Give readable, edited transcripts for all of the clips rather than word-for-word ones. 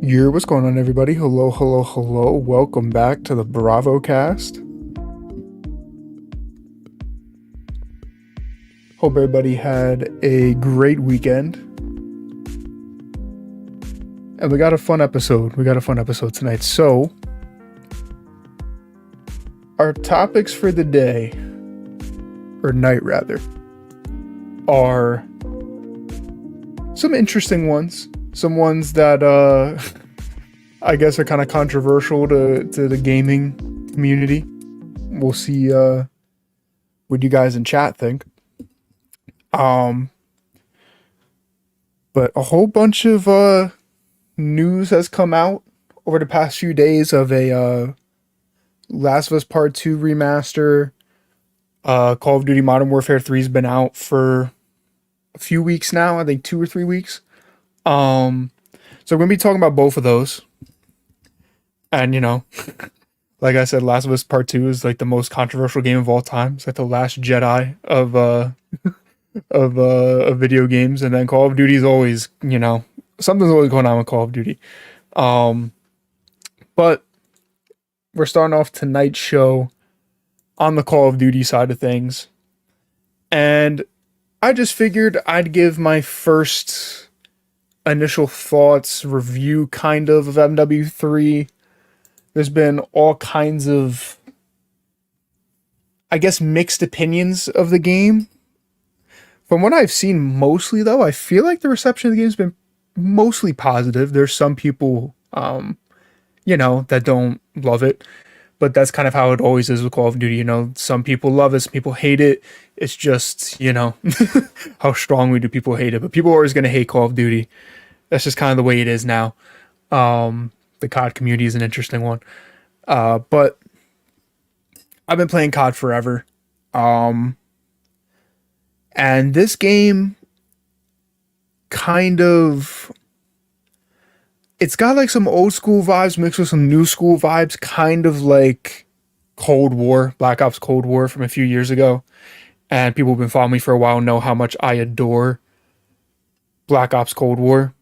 What's going on, everybody? Hello, hello, hello. Welcome back to the Bravo Cast. Hope everybody had a great weekend. And we got a fun episode. Tonight. So, our topics for the day, or night rather, are some interesting ones. Some ones that I guess are kind of controversial to the gaming community. We'll see what you guys in chat think. But a whole bunch of news has come out over the past few days of a Last of Us Part 2 remaster. Call of Duty Modern Warfare 3 has been out for a few weeks now, I think 2 or 3 weeks. So we're going to be talking about both of those. And, like I said, Last of Us Part 2 is like the most controversial game of all time. It's like the last Jedi of video games. And then Call of Duty is always, something's always going on with Call of Duty. But we're starting off tonight's show on the Call of Duty side of things. And I just figured I'd give my first initial thoughts, review kind of MW3. There's been all kinds of, I guess, mixed opinions of the game. From what I've seen mostly, though, I feel like the reception of the game has been mostly positive. There's some people, that don't love it. But that's kind of how it always is with Call of Duty. Some people love it, some people hate it. It's just, how strongly do people hate it. But people are always going to hate Call of Duty. That's just kind of the way it is now. The COD community is an interesting one. But I've been playing COD forever. And this game it's got like some old school vibes mixed with some new school vibes, kind of like Cold War, Black Ops Cold War from a few years ago. And people who've been following me for a while know how much I adore Black Ops Cold War.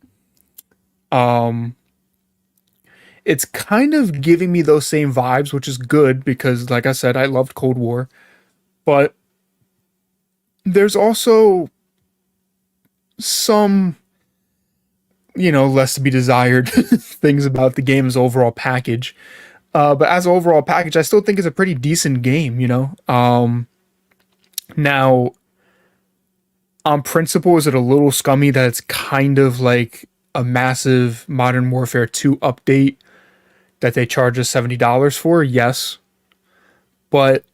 It's kind of giving me those same vibes, which is good because, like I said, I loved Cold War. But there's also some, less to be desired things about the game's overall package. But as an overall package, I still think it's a pretty decent game, Now, on principle, is it a little scummy that it's kind of like a massive Modern Warfare 2 update that they charge us $70 for? Yes. But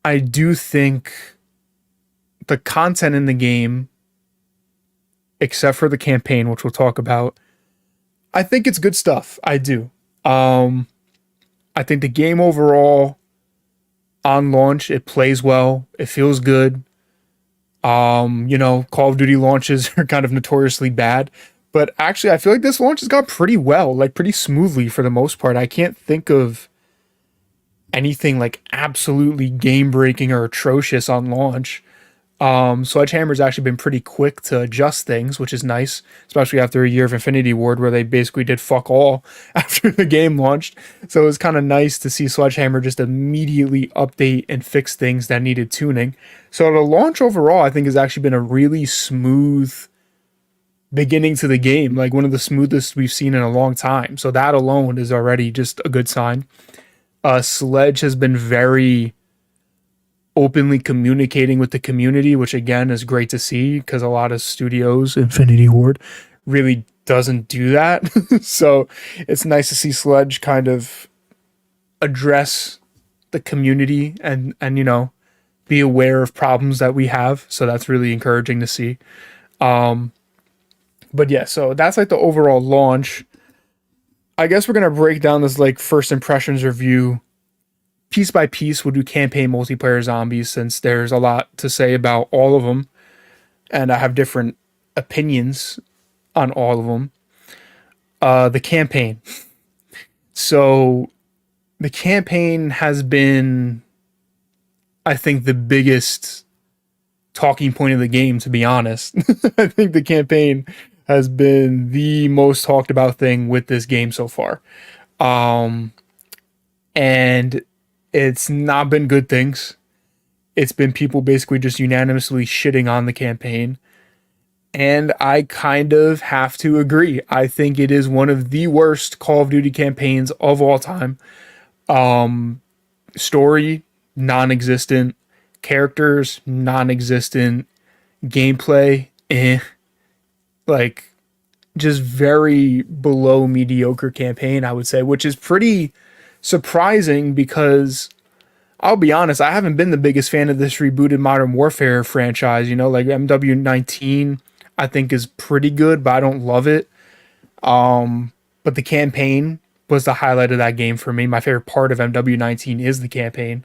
I do think the content in the game, except for the campaign, which we'll talk about, I think it's good stuff. I do. I think the game overall, on launch, it plays well. It feels good. Call of Duty launches are kind of notoriously bad. But actually, I feel like this launch has gone pretty well, like pretty smoothly for the most part. I can't think of anything like absolutely game-breaking or atrocious on launch. Sledgehammer's actually been pretty quick to adjust things, which is nice, especially after a year of Infinity Ward where they basically did fuck all after the game launched. So it was kind of nice to see Sledgehammer just immediately update and fix things that needed tuning. So the launch overall, I think, has actually been a really smooth beginning to the game, like one of the smoothest we've seen in a long time. So that alone is already just a good sign. Sledge has been very openly communicating with the community, which again is great to see because a lot of studios, Infinity Ward, really doesn't do that. So it's nice to see Sledge kind of address the community and be aware of problems that we have. So that's really encouraging to see. But yeah, so that's like the overall launch. I guess we're going to break down this like first impressions review piece by piece. We'll do campaign, multiplayer, zombies, since there's a lot to say about all of them. And I have different opinions on all of them. The campaign. So the campaign has been, I think, the biggest talking point of the game, to be honest. I think the campaign has been the most talked about thing with this game so far. Um, and it's not been good things. It's been people basically just unanimously shitting on the campaign. And I kind of have to agree. I think it is one of the worst Call of Duty campaigns of all time. Story, non existent. Characters, non existent. Gameplay, eh. Like, just very below mediocre campaign, I would say, which is pretty surprising because I'll be honest, I haven't been the biggest fan of this rebooted Modern Warfare franchise. You know, like MW19, I think is pretty good, but I don't love it. But the campaign was the highlight of that game for me. My favorite part of MW19 is the campaign.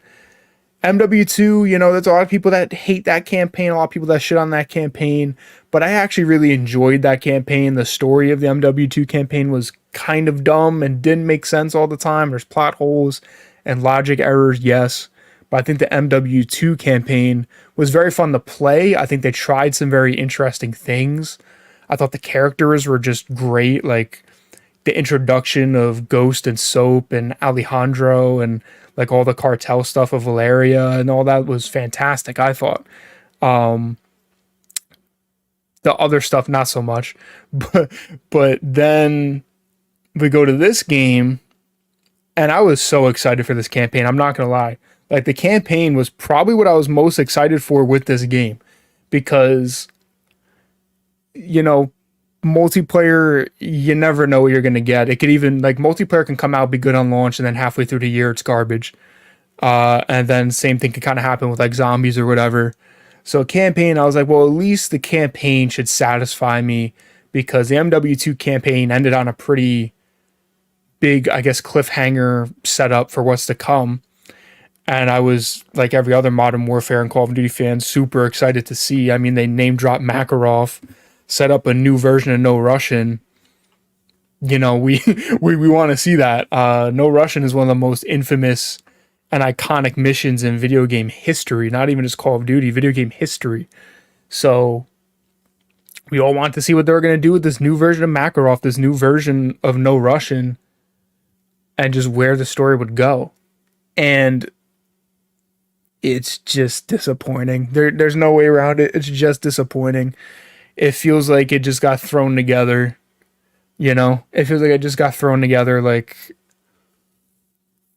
MW2, you know, there's a lot of people that hate that campaign, a lot of people that shit on that campaign, but I actually really enjoyed that campaign. The story of the MW2 campaign was kind of dumb and didn't make sense all the time. There's plot holes and logic errors, yes, but I think the MW2 campaign was very fun to play. I think they tried some very interesting things. I thought the characters were just great, like the introduction of Ghost and Soap and Alejandro and like all the cartel stuff of Valeria and all that was fantastic, I thought. The other stuff not so much. But then we go to this game and I was so excited for this campaign. I'm not going to lie. Like the campaign was probably what I was most excited for with this game because you know, multiplayer, you never know what you're going to get. It could even, like, multiplayer can come out, be good on launch, and then halfway through the year, it's garbage. And then same thing could kind of happen with, like, zombies or whatever. So, campaign, I was like, well, at least the campaign should satisfy me because the MW2 campaign ended on a pretty big, I guess, cliffhanger setup for what's to come. And I was, like every other Modern Warfare and Call of Duty fan, super excited to see. I mean, they name dropped Makarov, set up a new version of No Russian. You know, we want to see that. No Russian is one of the most infamous and iconic missions in video game history, not even just Call of Duty, video game history. So we all want to see what they're going to do with this new version of Makarov, this new version of No Russian, and just where the story would go. And it's just disappointing. There's no way around it. It's just disappointing. It feels like it just got thrown together. You know, it feels like it just got thrown together. Like,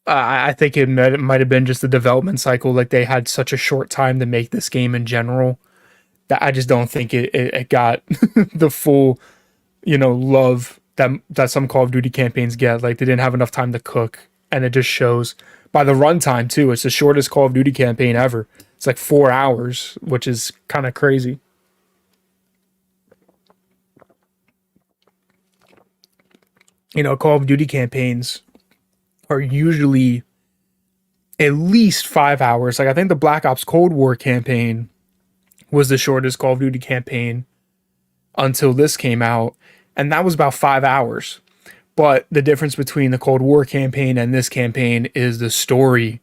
I think it might have been just the development cycle. Like, they had such a short time to make this game in general that I just don't think it got the full, you know, love that some Call of Duty campaigns get. Like, they didn't have enough time to cook, and it just shows by the runtime too. It's the shortest Call of Duty campaign ever. It's like 4 hours, which is kind of crazy. You know, Call of Duty campaigns are usually at least 5 hours. Like I think the Black Ops Cold War campaign was the shortest Call of Duty campaign until this came out, and that was about 5 hours. But the difference between the Cold War campaign and this campaign is the story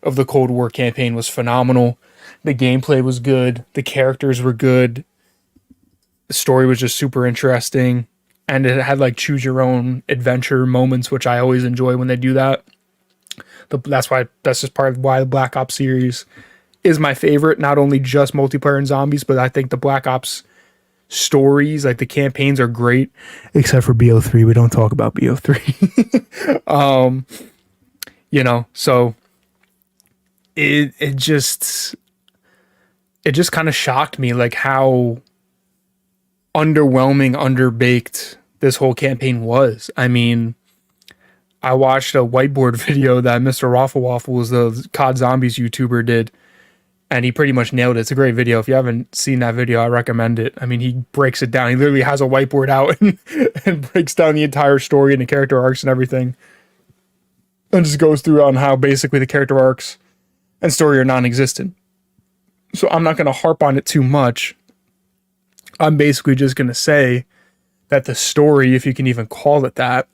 of the Cold War campaign was phenomenal. The gameplay was good. The characters were good. The story was just super interesting. And it had like choose your own adventure moments, which I always enjoy when they do that. That's just part of why the Black Ops series is my favorite. Not only just multiplayer and zombies, but I think the Black Ops stories, like the campaigns, are great, except for BO3. We don't talk about BO3. You know, so it just kind of shocked me, like how underwhelming, underbaked this whole campaign was. I mean, I watched a whiteboard video that Mr. Raffle Waffles, the COD Zombies YouTuber, did, and he pretty much nailed it. It's a great video. If you haven't seen that video, I recommend it. I mean, he breaks it down. He literally has a whiteboard out and breaks down the entire story and the character arcs and everything, and just goes through on how basically the character arcs and story are non-existent. So I'm not going to harp on it too much. I'm basically just going to say that the story, if you can even call it that,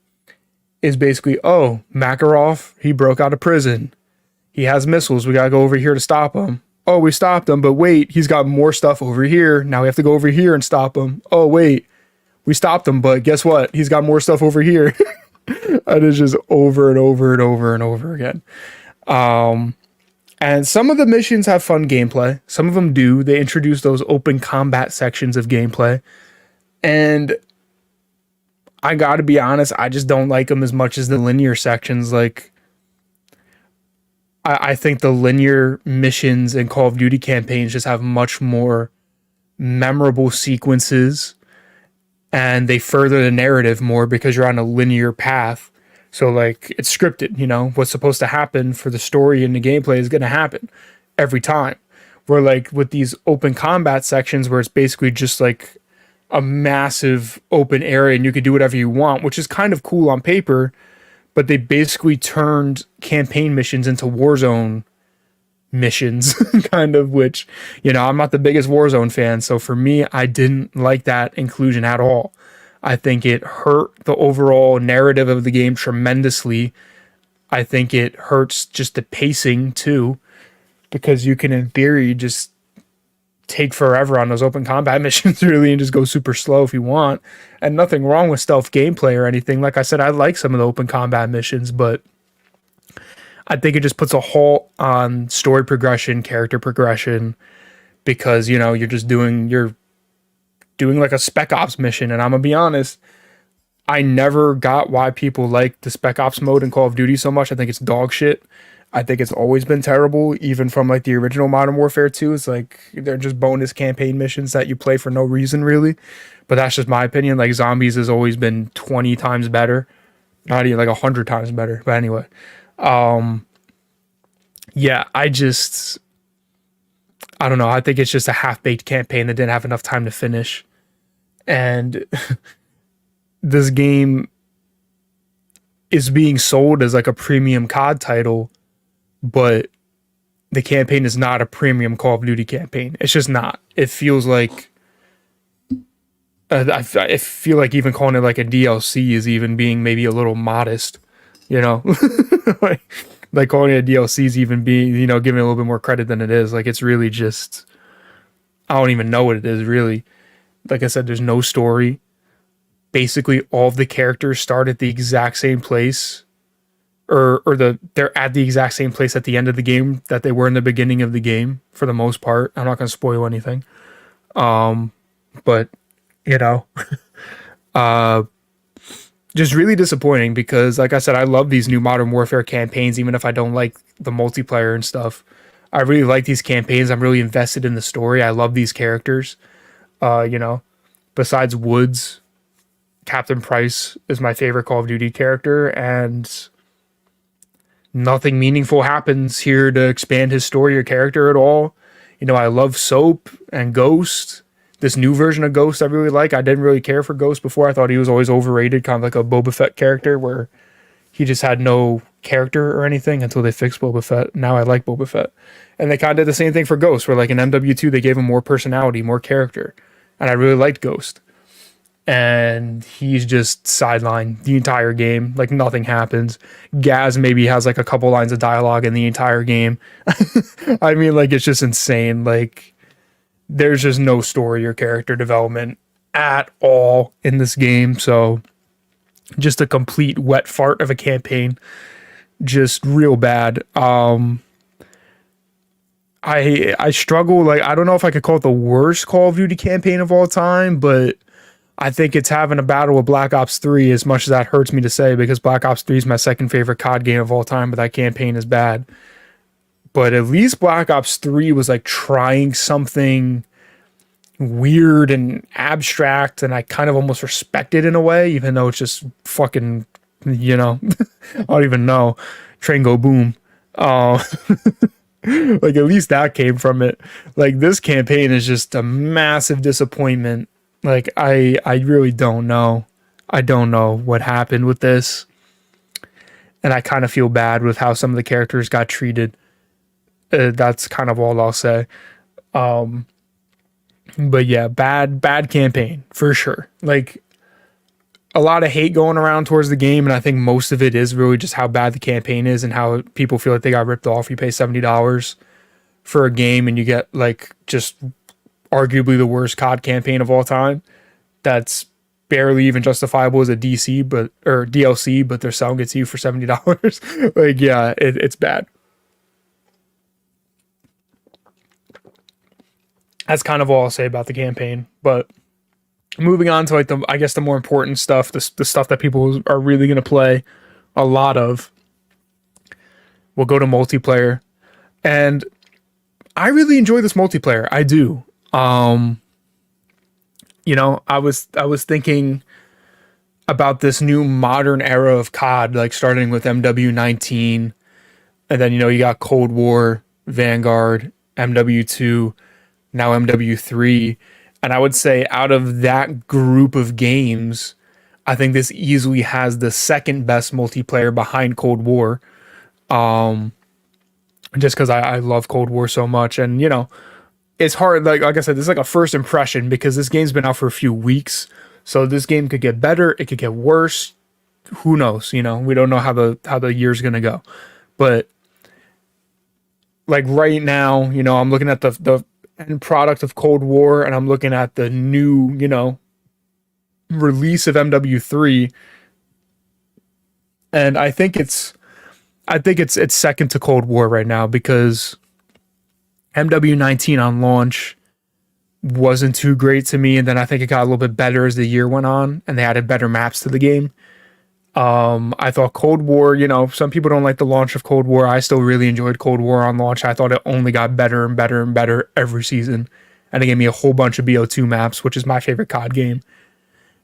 is basically, oh, Makarov, he broke out of prison. He has missiles. We got to go over here to stop him. Oh, we stopped him, but wait, he's got more stuff over here. Now we have to go over here and stop him. Oh, wait, We stopped him, but guess what? He's got more stuff over here. And it's just over and over and over and over again. And some of the missions have fun gameplay. Some of them do. They introduce those open combat sections of gameplay. And I gotta be honest, I just don't like them as much as the linear sections. Like, I think the linear missions in Call of Duty campaigns just have much more memorable sequences, and they further the narrative more because you're on a linear path. So like it's scripted, you know, what's supposed to happen for the story and the gameplay is going to happen every time. Where like with these open combat sections where it's basically just like a massive open area and you can do whatever you want, which is kind of cool on paper, but they basically turned campaign missions into Warzone missions, kind of, which, you know, I'm not the biggest Warzone fan. So for me, I didn't like that inclusion at all. I think it hurt the overall narrative of the game tremendously. I think it hurts just the pacing too, because you can, in theory, just take forever on those open combat missions, really, and just go super slow if you want. And nothing wrong with stealth gameplay or anything. Like I said, I like some of the open combat missions, but I think it just puts a halt on story progression, character progression, because, you know, you're doing like a Spec Ops mission. And I'm gonna be honest, I never got why people like the Spec Ops mode in Call of Duty so much. I think it's dog shit. I think it's always been terrible, even from like the original Modern Warfare 2. It's like they're just bonus campaign missions that you play for no reason, really. But that's just my opinion. Like Zombies has always been 20 times better, not even like 100 times better. But anyway, yeah, I don't know. I think it's just a half baked campaign that didn't have enough time to finish. And this game is being sold as like a premium COD title, but the campaign is not a premium Call of Duty campaign. It's just not. It feels like I feel like even calling it like a DLC is even being maybe a little modest, you know, like, like calling it a DLC is even being, you know, giving it a little bit more credit than it is. Like it's really just, I don't even know what it is really. Like I said, there's no story. Basically, all of the characters start at the exact same place, or they're at the exact same place at the end of the game that they were in the beginning of the game for the most part. I'm not going to spoil anything, but you know, just really disappointing because, like I said, I love these new Modern Warfare campaigns, even if I don't like the multiplayer and stuff. I really like these campaigns. I'm really invested in the story. I love these characters. You know, besides Woods, Captain Price is my favorite Call of Duty character, and nothing meaningful happens here to expand his story or character at all. You know, I love Soap and Ghost. This new version of Ghost I really like. I didn't really care for Ghost before. I thought he was always overrated, kind of like a Boba Fett character where he just had no character or anything until they fixed Boba Fett. Now I like Boba Fett. And they kind of did the same thing for Ghost, where like in MW2 they gave him more personality, more character. And I really liked Ghost. And he's just sidelined the entire game. Like nothing happens. Gaz maybe has like a couple lines of dialogue in the entire game. I mean, like it's just insane. Like there's just no story or character development at all in this game. So just a complete wet fart of a campaign. Just real bad. I struggle. Like I don't know if I could call it the worst Call of Duty campaign of all time, but I think it's having a battle with Black Ops 3, as much as that hurts me to say, because Black Ops 3 is my second favorite COD game of all time, but that campaign is bad. But at least Black Ops 3 was like trying something weird and abstract, and I kind of almost respect it in a way, even though it's just fucking, you know, I don't even know. Train go boom. Like at least that came from it. Like this campaign is just a massive disappointment. Like I really don't know. I don't know what happened with this. And I kind of feel bad with how some of the characters got treated. That's kind of all I'll say. But yeah, bad campaign for sure. Like a lot of hate going around towards the game, and I think most of it is really just how bad the campaign is and how people feel like they got ripped off. You pay $70 for a game and you get like just arguably the worst COD campaign of all time. That's barely even justifiable as a DC, but or DLC, but they're selling it to you for $70. Like, yeah, it's bad. That's kind of all I'll say about the campaign. But moving on to like the, I guess the more important stuff, the stuff that people are really gonna play a lot of. We'll go to multiplayer, and I really enjoy this multiplayer. I do. I was thinking about this new modern era of COD, like starting with MW19, and then you got Cold War, Vanguard, MW2, now MW3, and I would say out of that group of games, I think this easily has the second best multiplayer behind Cold War. Just because I love Cold War so much, and it's hard. Like I said, this is like a first impression because this game's been out for a few weeks, so this game could get better, it could get worse. Who knows? We don't know how the year's gonna go, but like right now, I'm looking at the end product of Cold War, and I'm looking at the new, release of MW3, and I think it's second to Cold War right now because MW19 on launch wasn't too great to me, and then I think it got a little bit better as the year went on, and they added better maps to the game. I thought Cold War, some people don't like the launch of Cold War. I still really enjoyed Cold War on launch. I thought it only got better and better and better every season, and it gave me a whole bunch of BO2 maps, which is my favorite COD game.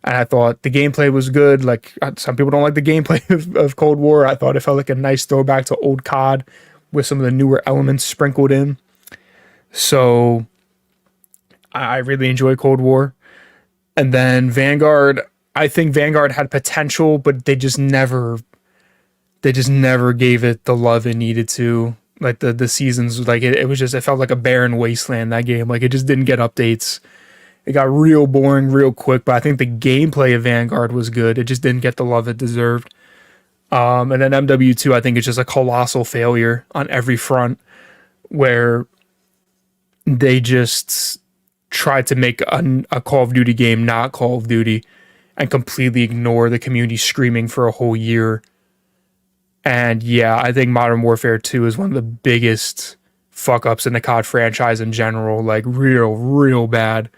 And I thought the gameplay was good. Like some people don't like the gameplay of Cold War. I thought it felt like a nice throwback to old COD with some of the newer elements sprinkled in. So I really enjoy Cold War. And then Vanguard, I think Vanguard had potential, but they just never gave it the love it needed to. Like the seasons, like it was just, it felt like a barren wasteland, that game. Like it just didn't get updates. It got real boring real quick, but I think the gameplay of Vanguard was good. It just didn't get the love it deserved. And then MW2, I think it's just a colossal failure on every front, where they just tried to make a Call of Duty game not Call of Duty and completely ignore the community screaming for a whole year. And yeah, I think Modern Warfare 2 is one of the biggest fuck ups in the COD franchise in general. Like real bad.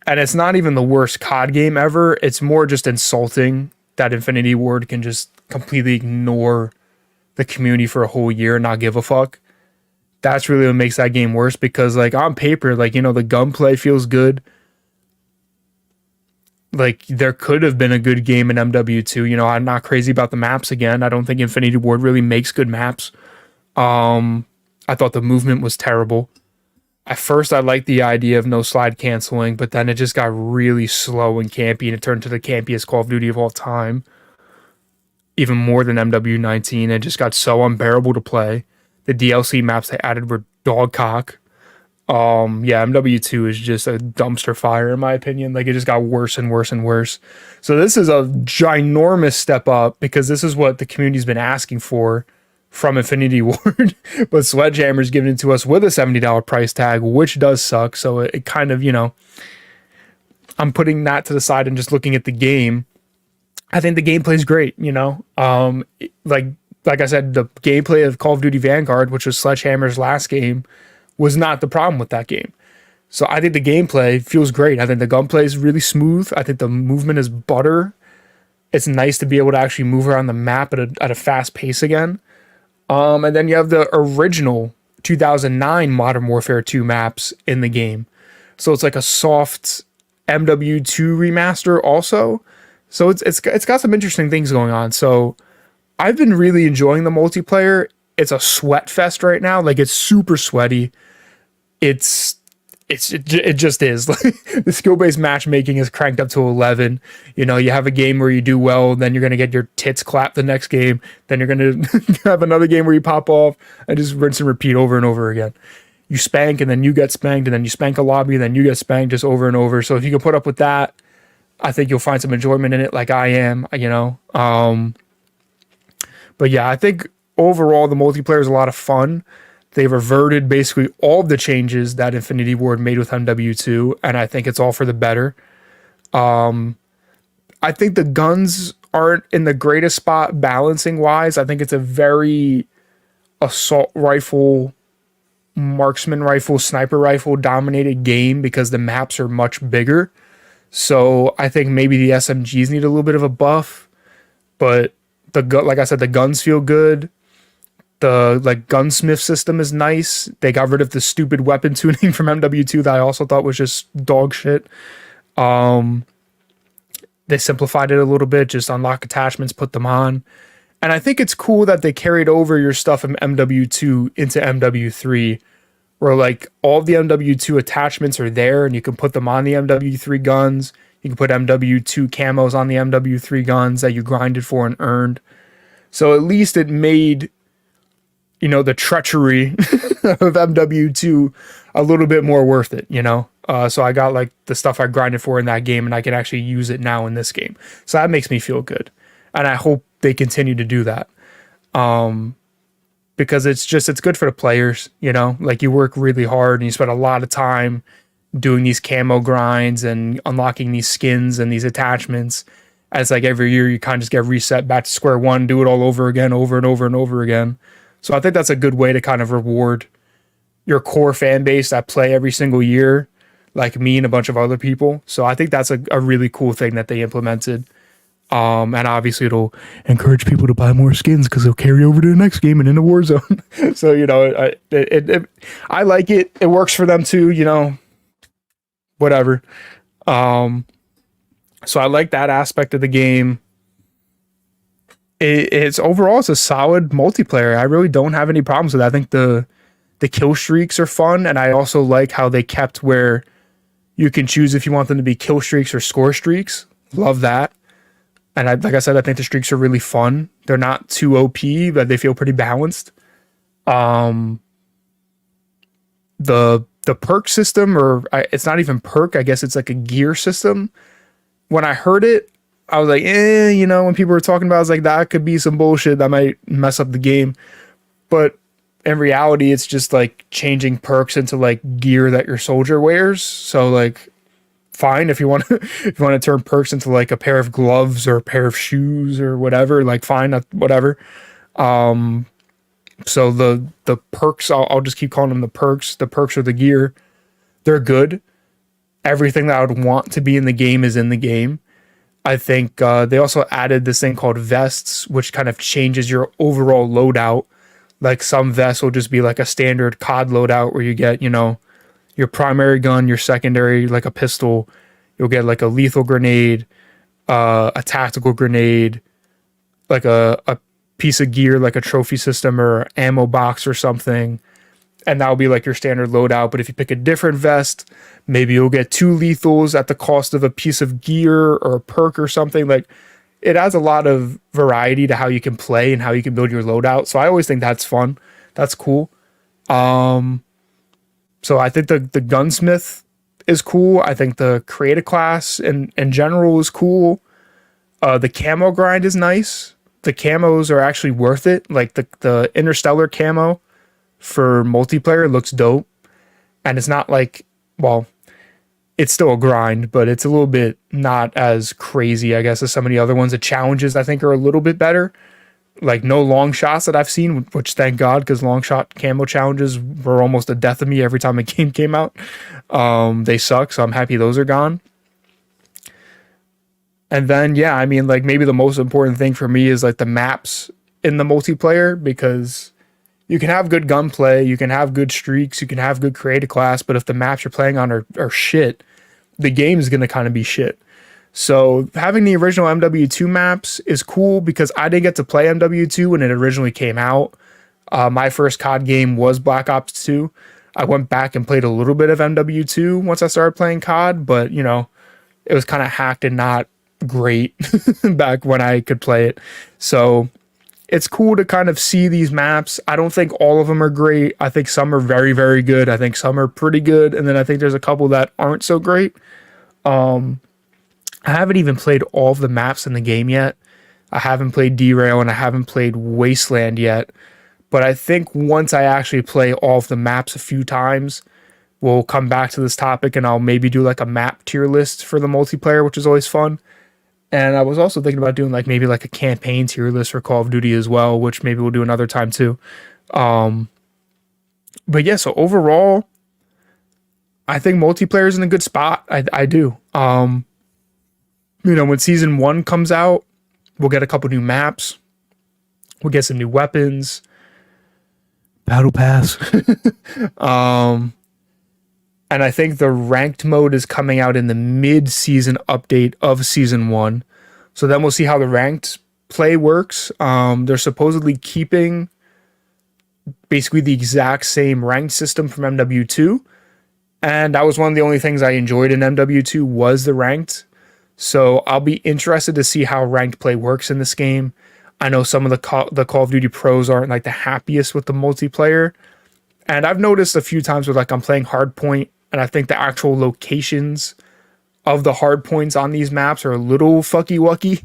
And it's not even the worst COD game ever. It's more just insulting that Infinity Ward can just completely ignore the community for a whole year and not give a fuck. That's really what makes that game worse, because like on paper, like, the gunplay feels good. Like there could have been a good game in MW2. I'm not crazy about the maps again. I don't think Infinity Ward really makes good maps. I thought the movement was terrible. At first, I liked the idea of no slide canceling, but then it just got really slow and campy, and it turned to the campiest Call of Duty of all time. Even more than MW19. It just got so unbearable to play. The DLC maps they added were dogcock. Yeah, MW2 is just a dumpster fire, in my opinion. Like, it just got worse and worse and worse. So this is a ginormous step up, because this is what the community's been asking for from Infinity Ward, but Sledgehammer's giving it to us with a $70 price tag, which does suck. So it kind of, I'm putting that to the side and just looking at the game. I think the gameplay is great, like I said, the gameplay of Call of Duty Vanguard, which was Sledgehammer's last game, was not the problem with that game. So I think the gameplay feels great. I think the gunplay is really smooth. I think the movement is butter. It's nice to be able to actually move around the map at a fast pace again. And then you have the original 2009 Modern Warfare 2 maps in the game. So it's like a soft MW2 remaster also. So it's got some interesting things going on. So I've been really enjoying the multiplayer. It's a sweat fest right now. Like, it's super sweaty. It just is. Like, the skill-based matchmaking is cranked up to 11. You have a game where you do well, then you're going to get your tits clapped the next game. Then you're going to have another game where you pop off, and just rinse and repeat over and over again. You spank, and then you get spanked, and then you spank a lobby, and then you get spanked, just over and over. So if you can put up with that, I think you'll find some enjoyment in it, like I am, But yeah, I think overall the multiplayer is a lot of fun. They reverted basically all of the changes that Infinity Ward made with MW2, and I think it's all for the better. I think the guns aren't in the greatest spot balancing wise. I think it's a very assault rifle, marksman rifle, sniper rifle dominated game because the maps are much bigger. So I think maybe the SMGs need a little bit of a buff, but like I said, the guns feel good. The like gunsmith system is nice. They got rid of the stupid weapon tuning from MW2 that I also thought was just dog shit. They simplified it a little bit, just unlock attachments, put them on. And I think it's cool that they carried over your stuff from MW2 into MW3, where like all the MW2 attachments are there and you can put them on the MW3 guns. You can put MW2 camos on the MW3 guns that you grinded for and earned. So at least it made, you know, the treachery of MW2 a little bit more worth it, you know? So I got like the stuff I grinded for in that game and I can actually use it now in this game. So that makes me feel good. And I hope they continue to do that. Because it's good for the players, you know, like you work really hard and you spend a lot of time doing these camo grinds and unlocking these skins and these attachments. And it's like every year you kind of just get reset back to square one, do it all over again, over and over and over again. So I think that's a good way to kind of reward your core fan base that play every single year, like me and a bunch of other people. So I think that's a really cool thing that they implemented. And obviously it'll encourage people to buy more skins because they'll carry over to the next game and in the war zone. So, you know, I like it. It works for them too, you know, whatever. So I like that aspect of the game. It's overall, it's a solid multiplayer. I really don't have any problems with it. I think the kill streaks are fun. And I also like how they kept where you can choose if you want them to be kill streaks or score streaks. Love that. And like I said, I think the streaks are really fun. They're not too OP, but they feel pretty balanced. The perk system, it's not even perk. I guess it's like a gear system. When I heard it, I was like, you know, when people were talking about it, I was like, that could be some bullshit that might mess up the game. But in reality, it's just like changing perks into like gear that your soldier wears. So like, fine if you want to if you want to turn perks into like a pair of gloves or a pair of shoes or whatever, like fine, whatever. So the perks, I'll just keep calling them the perks. The perks or the gear, they're good. Everything that I would want to be in the game is in the game. I think they also added this thing called vests, which kind of changes your overall loadout. Like some vests will just be like a standard COD loadout where you get, you know, your primary gun, your secondary, like a pistol. You'll get like a lethal grenade, a tactical grenade, like a piece of gear, like a trophy system or ammo box or something. And that'll be like your standard loadout. But if you pick a different vest, maybe you'll get 2 lethals at the cost of a piece of gear or a perk or something. Like it adds a lot of variety to how you can play and how you can build your loadout. So I always think that's fun. That's cool. So I think the gunsmith is cool. I think the creator class in general is cool. The camo grind is nice. The camos are actually worth it. Like the interstellar camo for multiplayer looks dope. And it's not like, well, it's still a grind, but it's a little bit not as crazy, I guess, as some of the other ones. The challenges, I think, are a little bit better. Like no long shots that I've seen, which thank God, because long shot camo challenges were almost a death of me every time a game came out. They suck, so I'm happy those are gone. And then, yeah, I mean, like maybe the most important thing for me is like the maps in the multiplayer, because you can have good gunplay, you can have good streaks, you can have good creative class, but if the maps you're playing on are shit, the game is going to kind of be shit. So having the original MW2 maps is cool because I didn't get to play MW2 when it originally came out. My first COD game was Black Ops 2. I went back and played a little bit of MW2 once I started playing COD, but you know, it was kind of hacked and not great back when I could play it. So it's cool to kind of see these maps. I don't think all of them are great. I think some are very, very good. I think some are pretty good. And then I think there's a couple that aren't so great. I haven't even played all of the maps in the game yet. I haven't played Derail and I haven't played Wasteland yet. But I think once I actually play all of the maps a few times, we'll come back to this topic and I'll maybe do like a map tier list for the multiplayer, which is always fun. And I was also thinking about doing like maybe like a campaign tier list for Call of Duty as well, which maybe we'll do another time too. But yeah, so overall, I think multiplayer is in a good spot. I do. When season one comes out, we'll get a couple new maps. We'll get some new weapons. Battle Pass. And I think the ranked mode is coming out in the mid-season update of season one. So then we'll see how the ranked play works. They're supposedly keeping basically the exact same ranked system from MW2. And that was one of the only things I enjoyed in MW2 was the ranked. So I'll be interested to see how ranked play works in this game. I know some of the Call of Duty pros aren't like the happiest with the multiplayer. And I've noticed a few times where like I'm playing hardpoint and I think the actual locations of the hard points on these maps are a little fucky wucky.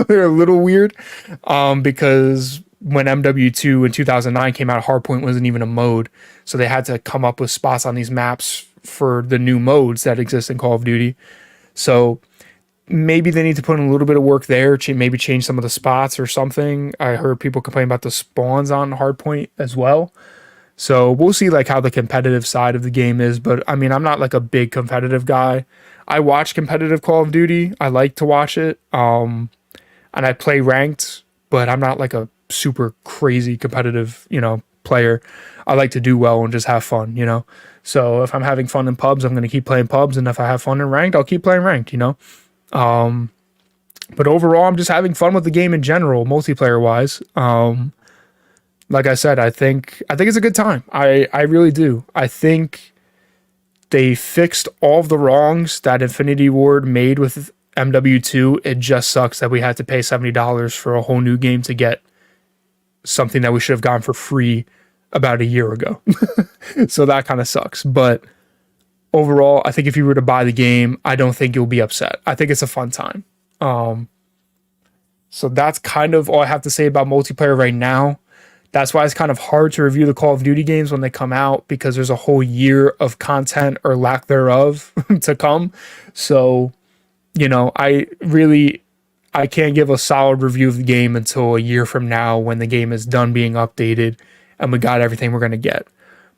They're a little weird. Because when MW2 in 2009 came out, hardpoint wasn't even a mode. So they had to come up with spots on these maps for the new modes that exist in Call of Duty. So maybe they need to put in a little bit of work there, maybe change some of the spots or something. I heard people complain about the spawns on hardpoint as well. So we'll see like how the competitive side of the game is. But I mean, I'm not like a big competitive guy. I watch competitive Call of Duty. I like to watch it. And I play ranked, but I'm not like a super crazy competitive, player. I like to do well and just have fun, So if I'm having fun in pubs, I'm going to keep playing pubs. And if I have fun in ranked, I'll keep playing ranked, But overall, I'm just having fun with the game in general, multiplayer wise. Like I said, I think it's a good time. I really do. I think they fixed all of the wrongs that Infinity Ward made with MW2. It just sucks that we had to pay $70 for a whole new game to get something that we should have gotten for free about a year ago. So that kind of sucks. But overall, I think if you were to buy the game, I don't think you'll be upset. I think it's a fun time. So that's kind of all I have to say about multiplayer right now. That's why it's kind of hard to review the Call of Duty games when they come out, because there's a whole year of content or lack thereof to come. So, I can't give a solid review of the game until a year from now when the game is done being updated and we got everything we're going to get.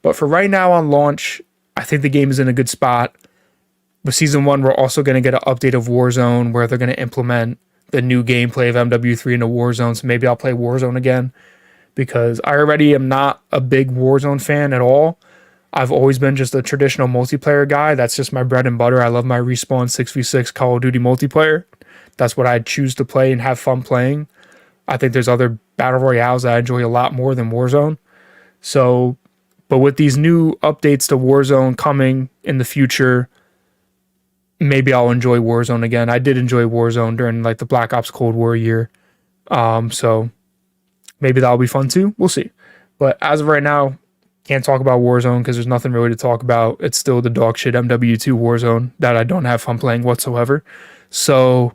But for right now on launch, I think the game is in a good spot. With season one, we're also going to get an update of Warzone where they're going to implement the new gameplay of MW3 into Warzone. So maybe I'll play Warzone again, because I already am not a big Warzone fan at all. I've always been just a traditional multiplayer guy. That's just my bread and butter. I love my Respawn 6v6 Call of Duty multiplayer. That's what I choose to play and have fun playing. I think there's other battle royales that I enjoy a lot more than Warzone. So, but with these new updates to Warzone coming in the future, maybe I'll enjoy Warzone again. I did enjoy Warzone during like the Black Ops Cold War year. So maybe that'll be fun too. We'll see. But as of right now, can't talk about Warzone because there's nothing really to talk about. It's still the dog shit MW2 Warzone that I don't have fun playing whatsoever. So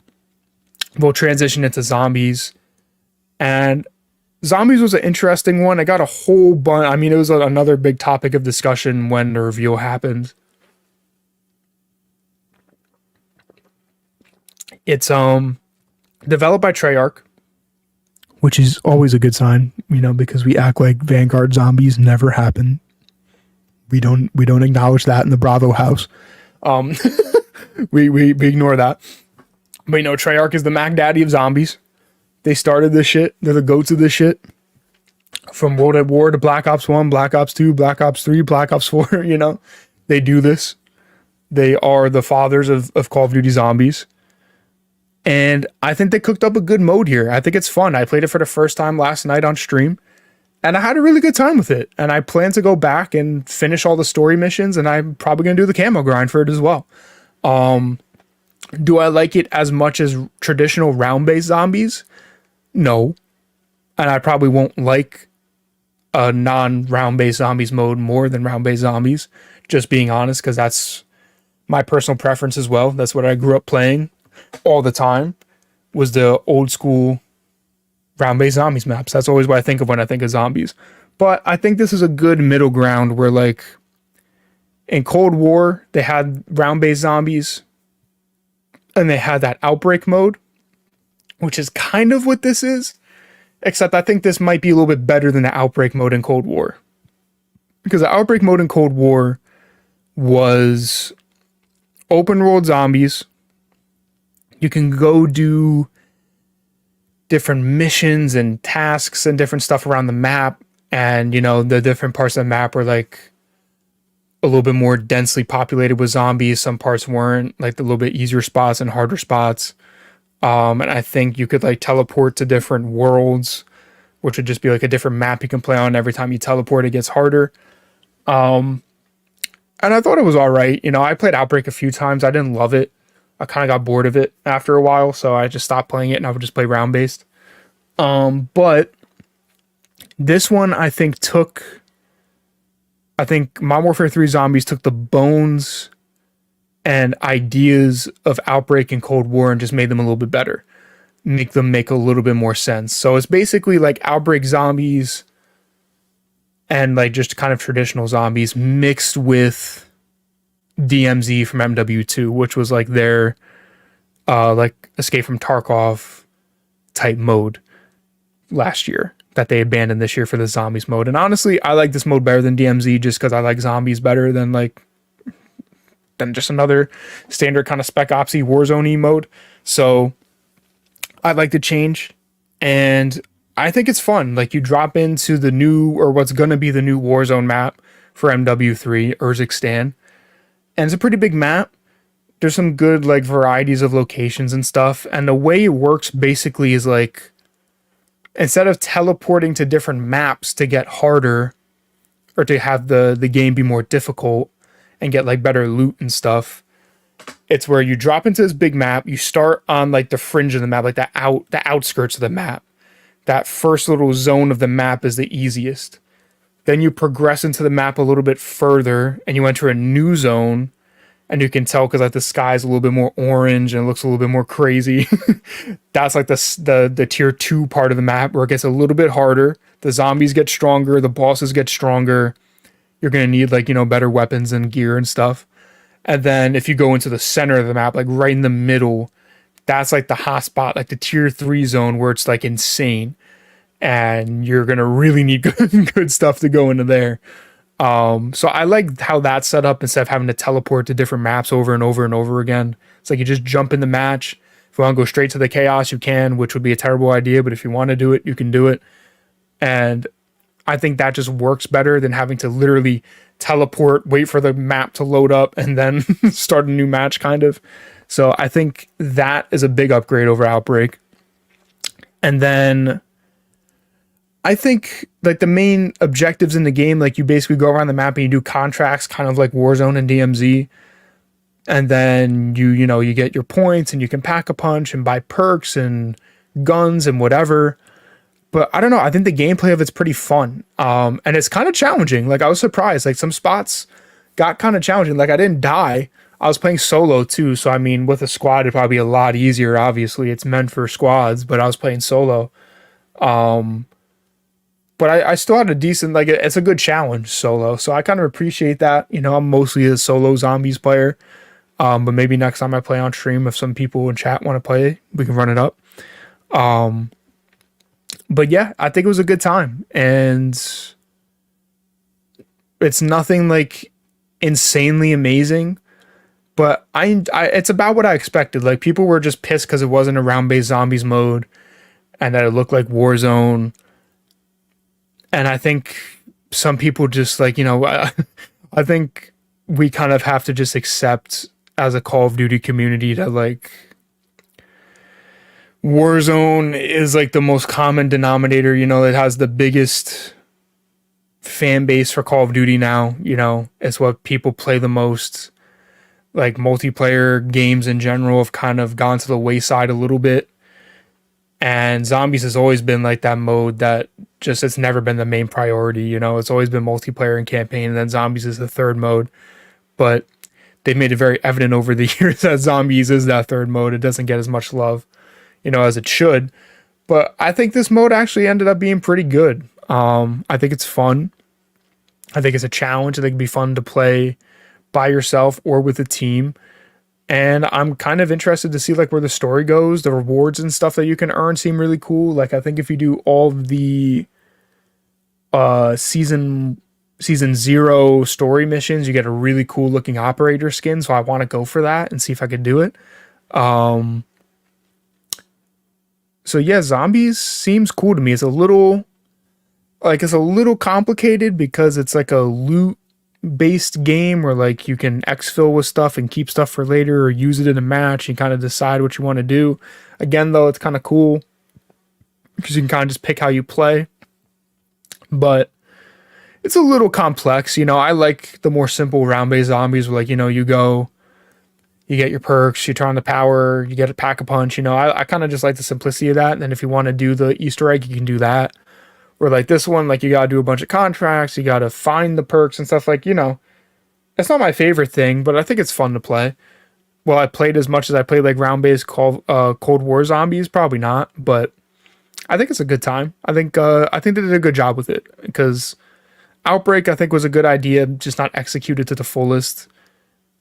we'll transition into zombies. And zombies was an interesting one. I got a whole bunch. I mean, it was another big topic of discussion when the reveal happened. It's developed by Treyarch, which is always a good sign, because we act like Vanguard zombies never happened. We don't acknowledge that in the Bravo house. We ignore that. But Treyarch is the Mac Daddy of zombies. They started this shit. They're the goats of this shit. From World at War to Black Ops 1, Black Ops 2, Black Ops 3, Black Ops 4, They do this. They are the fathers of Call of Duty Zombies. And I think they cooked up a good mode here. I think it's fun. I played it for the first time last night on stream, and I had a really good time with it. And I plan to go back and finish all the story missions, and I'm probably going to do the camo grind for it as well. Do I like it as much as traditional round-based zombies? No. And I probably won't like a non-round-based zombies mode more than round-based zombies, just being honest, because that's my personal preference as well. That's what I grew up playing all the time, was the old school round-based zombies maps. That's always what I think of when I think of zombies. But I think this is a good middle ground where, like, in Cold War, they had round-based zombies and they had that outbreak mode. which is kind of what this is, except I think this might be a little bit better than the Outbreak mode in Cold War. Because the Outbreak mode in Cold War was open world zombies. You can go do different missions and tasks and different stuff around the map. And, you know, the different parts of the map were like a little bit more densely populated with zombies. Some parts weren't, like the little bit easier spots and harder spots. And I think you could like teleport to different worlds, which would just be like a different map you can play on. Every time you teleport, it gets harder. And I thought it was all right. You know, I played Outbreak a few times. I didn't love it. I kind of got bored of it after a while, so I just stopped playing it and I would just play round based. But this one I think Modern Warfare 3 Zombies took the bones and ideas of Outbreak and Cold War and just made them a little bit better. Make them make a little bit more sense. So it's basically like Outbreak zombies and like just kind of traditional zombies mixed with DMZ from MW2, which was like their like Escape from Tarkov type mode last year that they abandoned this year for the zombies mode. And honestly, I like this mode better than DMZ just because I like zombies better than just another standard kind of Spec Opsy Warzone mode. So I like the change, and I think it's fun. Like you drop into the new, or what's gonna be the new Warzone map for MW3, Urzikstan, and it's a pretty big map. There's some good like varieties of locations and stuff, and the way it works basically is like instead of teleporting to different maps to get harder or to have the game be more difficult and get like better loot and stuff, it's where you drop into this big map. You start on like the fringe of the map, like the outskirts of the map. That first little zone of the map is the easiest. Then you progress into the map a little bit further and you enter a new zone, and you can tell because like the sky's a little bit more orange and it looks a little bit more crazy. That's like the tier 2 part of the map where it gets a little bit harder. The zombies get stronger, the bosses get stronger. You're gonna need like, you know, better weapons and gear and stuff. And then if you go into the center of the map, like right in the middle, that's like the hot spot, like the tier 3 zone where it's like insane. And you're gonna really need good stuff to go into there. So I like how that's set up instead of having to teleport to different maps over and over and over again. It's like you just jump in the match. If you want to go straight to the chaos, you can, which would be a terrible idea, but if you want to do it, you can do it. And I think that just works better than having to literally teleport, wait for the map to load up, and then start a new match, kind of. So I think that is a big upgrade over Outbreak. And then I think like the main objectives in the game, like you basically go around the map and you do contracts, kind of like Warzone and DMZ. And then you get your points and you can pack a punch and buy perks and guns and whatever. But I don't know. I think the gameplay of it's pretty fun. And it's kind of challenging. Like I was surprised. Like some spots got kind of challenging. Like I didn't die. I was playing solo too. So I mean, with a squad, it'd probably be a lot easier. Obviously, it's meant for squads, but I was playing solo. But I still had a decent, like it's a good challenge solo. So I kind of appreciate that. You know, I'm mostly a solo zombies player. But maybe next time I play on stream, if some people in chat want to play, we can run it up. But yeah, I think it was a good time, and it's nothing like insanely amazing, but I it's about what I expected. Like people were just pissed because it wasn't a round-based zombies mode, and that it looked like Warzone. And I think some people just like, you know, I think we kind of have to just accept as a Call of Duty community that like Warzone is like the most common denominator. You know, it has the biggest fan base for Call of Duty now. You know, it's what people play the most. Like multiplayer games in general have kind of gone to the wayside a little bit. And zombies has always been like that mode that just, it's never been the main priority. You know, it's always been multiplayer and campaign, and then zombies is the third mode. But they made it very evident over the years that zombies is that third mode. It doesn't get as much love, you know, as it should. But I think this mode actually ended up being pretty good. I think it's fun. I think it's a challenge. I think it'd be fun to play by yourself or with a team. And I'm kind of interested to see like where the story goes. The rewards and stuff that you can earn seem really cool. Like I think if you do all of the season 0 story missions, you get a really cool looking operator skin. So I want to go for that and see if I can do it. So yeah, zombies seems cool to me. It's a little complicated because it's like a loot based game where like you can exfil with stuff and keep stuff for later or use it in a match and kind of decide what you want to do. Again, though, it's kind of cool because you can kind of just pick how you play. But it's a little complex. I like the more simple round based zombies where like, you go, you get your perks, you turn on the power, you get a pack a punch. I kind of just like the simplicity of that. And then if you want to do the Easter egg, you can do that. Or like this one, like you gotta do a bunch of contracts, you gotta find the perks and stuff. Like, it's not my favorite thing, but I think it's fun to play. Well, I played as much as I played like round-based Cold War zombies, probably not, but I think it's a good time. I think they did a good job with it because Outbreak I think was a good idea, just not executed to the fullest.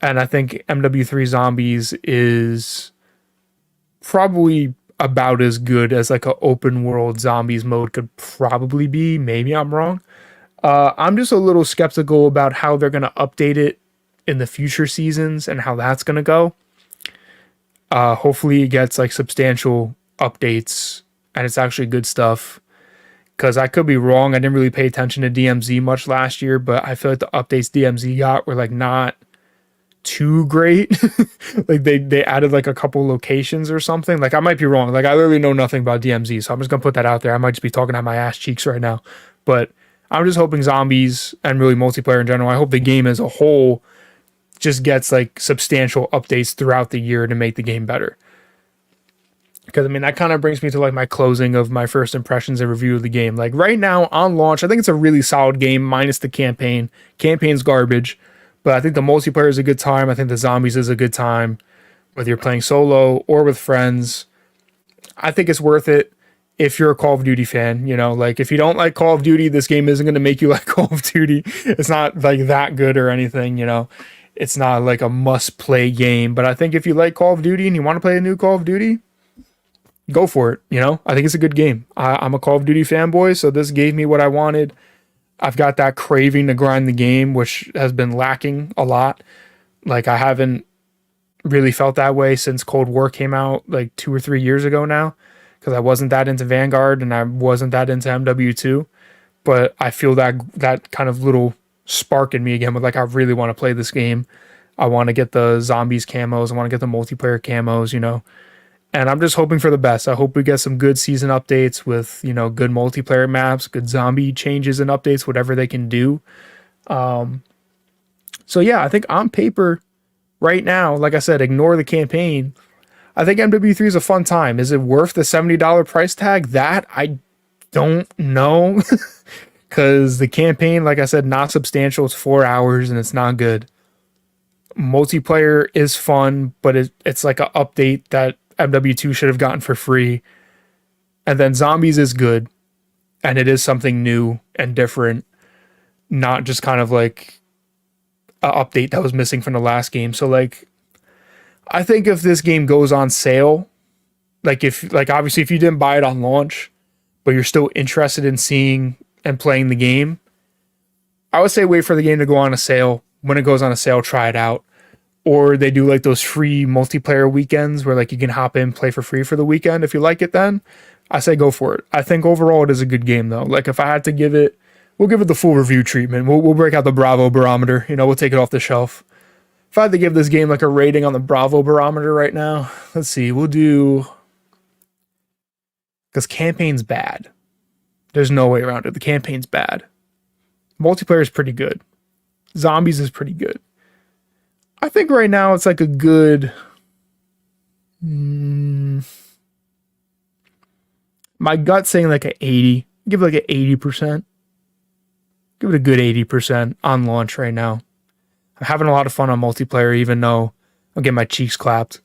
And I think MW3 Zombies is probably about as good as like a open world zombies mode could probably be. Maybe I'm wrong. I'm just a little skeptical about how they're going to update it in the future seasons and how that's going to go. Hopefully it gets like substantial updates and it's actually good stuff. Because I could be wrong. I didn't really pay attention to DMZ much last year, but I feel like the updates DMZ got were like not too great. Like they added like a couple locations or something. Like I might be wrong. Like I literally know nothing about DMZ, so I'm just gonna put that out there. I might just be talking out my ass cheeks right now. But I'm just hoping zombies and really multiplayer in general, I hope the game as a whole just gets like substantial updates throughout the year to make the game better. Because I mean that kind of brings me to like my closing of my first impressions and review of the game. Like right now on launch, I think it's a really solid game minus the campaign. Campaign's garbage. But I think the multiplayer is a good time. I think the zombies is a good time, whether you're playing solo or with friends. I think it's worth it if you're a Call of Duty fan. Like if you don't like Call of Duty, this game isn't going to make you like Call of Duty. It's not like that good or anything. It's not like a must play game. But I think if you like Call of Duty and you want to play a new Call of Duty, go for it. I think it's a good game. I'm a Call of Duty fanboy, so this gave me what I wanted. I've got that craving to grind the game, which has been lacking a lot. Like I haven't really felt that way since Cold War came out like 2 or 3 years ago now, because I wasn't that into Vanguard and I wasn't that into MW2. But I feel that kind of little spark in me again with like I really want to play this game. I want to get the zombies camos. I want to get the multiplayer camos. And I'm just hoping for the best. I hope we get some good season updates with, good multiplayer maps, good zombie changes and updates, whatever they can do. So yeah, I think on paper right now, like I said, ignore the campaign. I think MW3 is a fun time. Is it worth the $70 price tag? That I don't know. Because the campaign, like I said, not substantial. It's 4 hours and it's not good. Multiplayer is fun, but it's like an update that MW2 should have gotten for free. And then zombies is good. And it is something new and different. Not just kind of like an update that was missing from the last game. So like, I think if this game goes on sale, obviously if you didn't buy it on launch, but you're still interested in seeing and playing the game, I would say wait for the game to go on a sale. When it goes on a sale, try it out. Or they do like those free multiplayer weekends where like you can hop in, play for free for the weekend. If you like it, then I say go for it. I think overall it is a good game though. Like if I had to give it, we'll give it the full review treatment. We'll break out the Bravo barometer. We'll take it off the shelf. If I had to give this game like a rating on the Bravo barometer right now, let's see, we'll do, because campaign's bad. There's no way around it. The campaign's bad. Multiplayer is pretty good. Zombies is pretty good. I think right now it's like a good, my gut's saying like an 80. Give it like an 80%. Give it a good 80% on launch right now. I'm having a lot of fun on multiplayer, even though I'm getting my cheeks clapped.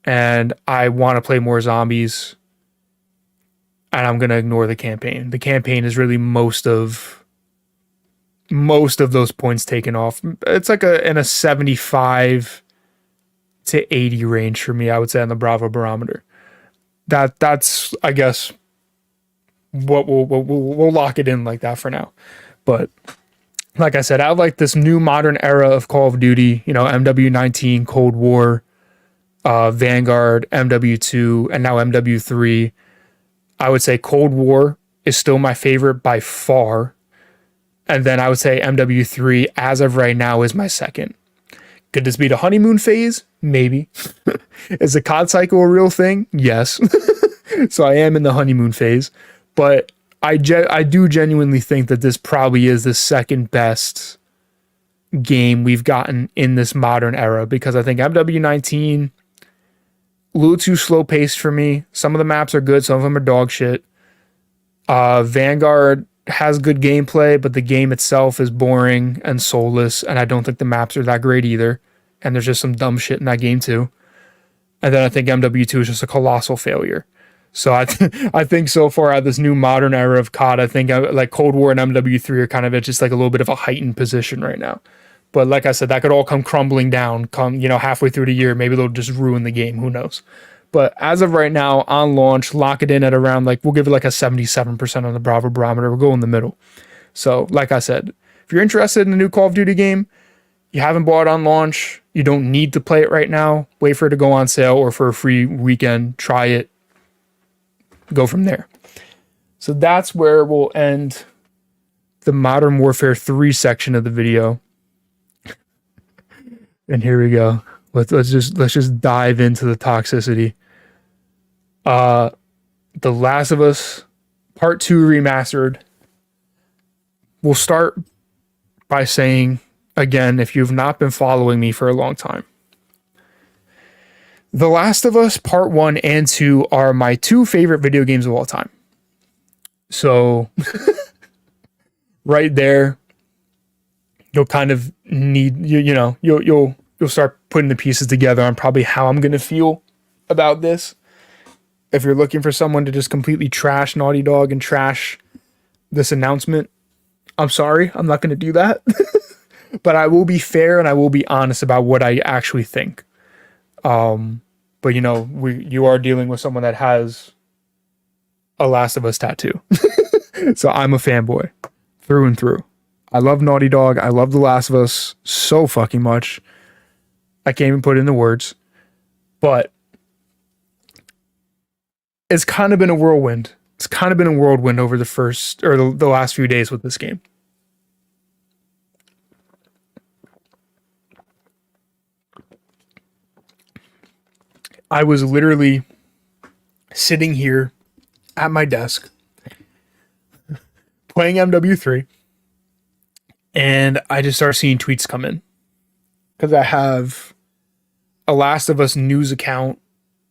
And I want to play more zombies. And I'm going to ignore the campaign. The campaign is really most of those points taken off. It's like in a 75 to 80 range for me, I would say, on the Bravo barometer. That's I guess what we'll lock it in like that for now. But like I said, I like this new modern era of Call of Duty, MW19, Cold War, Vanguard, MW2, and now MW3. I would say Cold War is still my favorite by far. And then I would say MW3, as of right now, is my second. Could this be the honeymoon phase? Maybe. Is the COD cycle a real thing? Yes. So I am in the honeymoon phase. But I do genuinely think that this probably is the second best game we've gotten in this modern era, because I think MW19, a little too slow paced for me. Some of the maps are good, some of them are dog shit. Vanguard has good gameplay, but the game itself is boring and soulless, and I don't think the maps are that great either. And there's just some dumb shit in that game too. And then I think MW2 is just a colossal failure. So I think so far at this new modern era of COD, I think like Cold War and MW3 are kind of at just like a little bit of a heightened position right now. But like I said, that could all come crumbling down halfway through the year. Maybe they'll just ruin the game. Who knows? But as of right now, on launch, lock it in at around we'll give it like a 77% on the Bravo barometer. We'll go in the middle. So like I said, if you're interested in a new Call of Duty game, you haven't bought it on launch, you don't need to play it right now. Wait for it to go on sale or for a free weekend. Try it. Go from there. So that's where we'll end the Modern Warfare 3 section of the video. And here we go. Let's just dive into the toxicity. The Last of Us Part 2 Remastered. We'll start by saying, again, if you've not been following me for a long time, The Last of Us Part 1 and 2 are my two favorite video games of all time. So, right there, you'll kind of need, you'll start putting the pieces together on probably how I'm going to feel about this. If you're looking for someone to just completely trash Naughty Dog and trash this announcement, I'm sorry, I'm not going to do that. But I will be fair and I will be honest about what I actually think. But you are dealing with someone that has a Last of Us tattoo. So I'm a fanboy through and through. I love Naughty Dog. I love The Last of Us so fucking much. I can't even put it into words. But it's kind of been a whirlwind. It's kind of been a whirlwind over the last few days with this game. I was literally sitting here at my desk playing MW3, and I just started seeing tweets come in because I have a Last of Us news account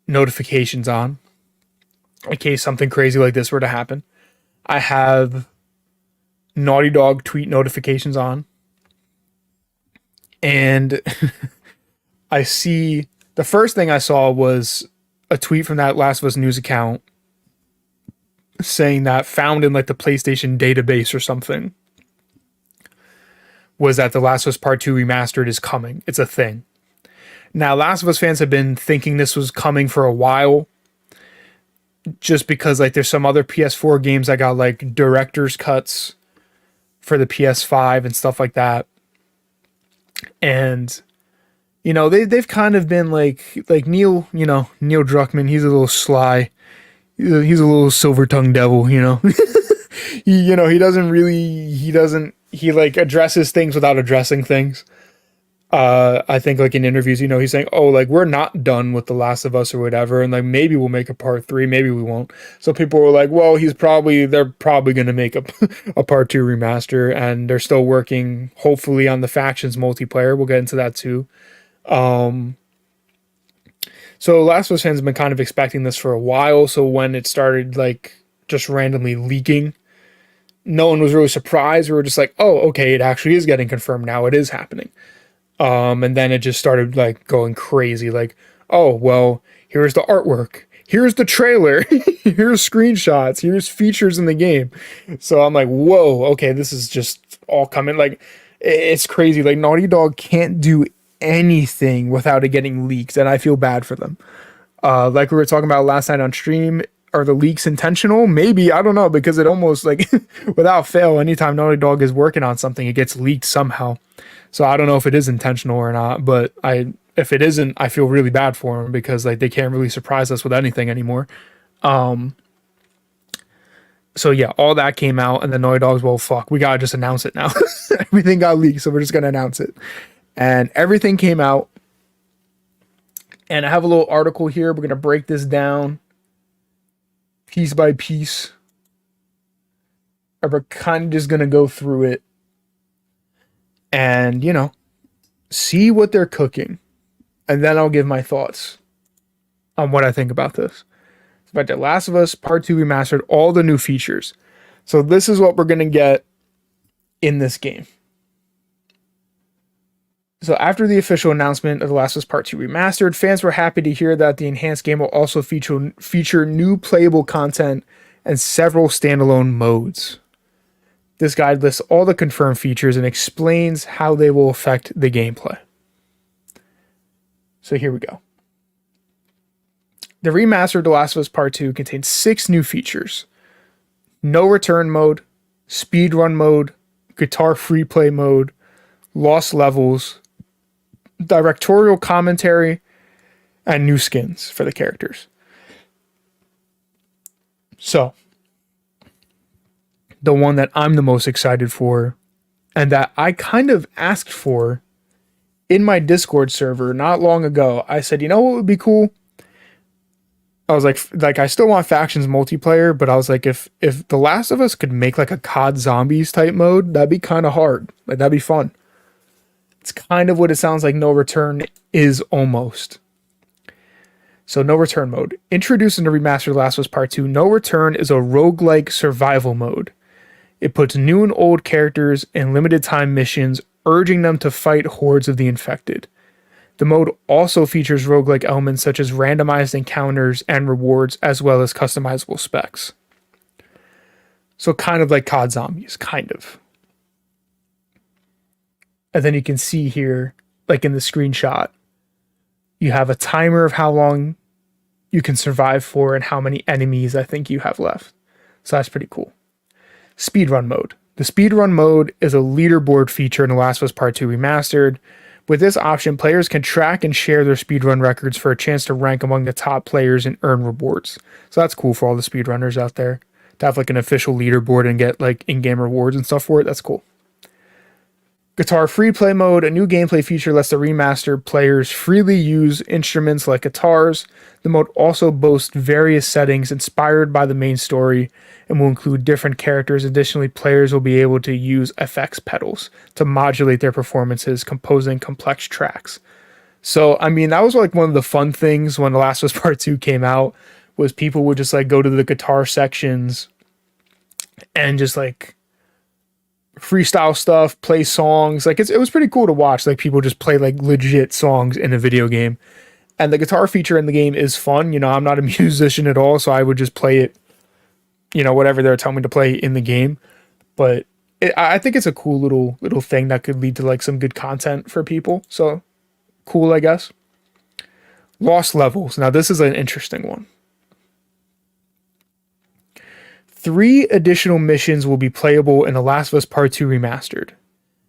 notifications on in case something crazy like this were to happen. I have Naughty Dog tweet notifications on, and I see the first thing I saw was a tweet from that Last of Us news account saying that found in the PlayStation database or something was that The Last of Us Part 2 Remastered is coming. It's a thing. Now, Last of Us fans have been thinking this was coming for a while just because there's some other PS4 games that got director's cuts for the PS5 and stuff like that. And they've kind of been like Neil Druckmann, he's a little sly. He's a little silver-tongued devil, he addresses things without addressing things. I think in interviews, he's saying, we're not done with The Last of Us or whatever. And maybe we'll make a part 3, maybe we won't. So people were like, well, they're probably going to make a part 2 remaster, and they're still working hopefully on the factions multiplayer. We'll get into that too. So Last of Us fans have been kind of expecting this for a while. So when it started just randomly leaking, no one was really surprised. We were just oh, okay, it actually is getting confirmed now. It is happening. And then it just started going crazy. Oh, well, here's the artwork. Here's the trailer. Here's screenshots. Here's features in the game. So I'm whoa, okay, this is just all coming. It's crazy. Naughty Dog can't do anything without it getting leaked, and I feel bad for them. Like we were talking about last night on stream, are the leaks intentional? Maybe, I don't know, because it almost like without fail, anytime Naughty Dog is working on something, it gets leaked somehow. So I don't know if it is intentional or not, but if it isn't, I feel really bad for them because like they can't really surprise us with anything anymore. So yeah, all that came out, and then Naughty Dog's, well, fuck, we gotta just announce it now. Everything got leaked, so we're just gonna announce it. And everything came out. And I have a little article here. We're gonna break this down piece by piece. And we're kind of just gonna go through it and, you know, see what they're cooking. And then I'll give my thoughts on what I think about this. But The Last of Us Part 2 Remastered, all the new features. So this is what we're going to get in this game. So after the official announcement of The Last of Us Part 2 Remastered, fans were happy to hear that the enhanced game will also feature new playable content and several standalone modes. This guide lists all the confirmed features and explains how they will affect the gameplay. So here we go. The remastered The Last of Us Part 2 contains 6 new features. No return mode, speedrun mode, guitar free play mode, lost levels, directorial commentary, and new skins for the characters. So, the one that I'm the most excited for, and that I kind of asked for in my Discord server not long ago, I said, you know what would be cool? I was like I still want factions multiplayer, but I was like, if The Last of Us could make like a COD Zombies type mode, that'd be kind of hard. Like that'd be fun. It's kind of what it sounds like No Return is almost. So No Return mode. Introduced in the remastered Last of Us Part 2, No Return is a roguelike survival mode. It puts new and old characters in limited time missions, urging them to fight hordes of the infected. The mode also features roguelike elements such as randomized encounters and rewards, as well as customizable specs. So kind of like COD Zombies, kind of. And then you can see here, like in the screenshot, you have a timer of how long you can survive for and how many enemies I think you have left. So that's pretty cool. Speedrun mode. The speedrun mode is a leaderboard feature in The Last of Us Part 2 Remastered. With this option, players can track and share their speedrun records for a chance to rank among the top players and earn rewards. So that's cool for all the speedrunners out there. To have like an official leaderboard and get like in-game rewards and stuff for it, that's cool. Guitar free play mode, a new gameplay feature lets the remastered players freely use instruments like guitars. The mode also boasts various settings inspired by the main story and will include different characters. Additionally, players will be able to use FX pedals to modulate their performances, composing complex tracks. So, I mean, that was like one of the fun things when The Last of Us Part 2 came out, was people would just like go to the guitar sections and just like freestyle stuff, play songs. Like it was pretty cool to watch. Like people just play like legit songs in a video game. And the guitar feature in the game is fun. You know, I'm not a musician at all, so I would just play it, you know, whatever they're telling me to play in the game. But I think it's a cool little thing that could lead to like some good content for people. So cool, I guess. Lost levels. Now this is an interesting one. 3 additional missions will be playable in The Last of Us Part 2 Remastered.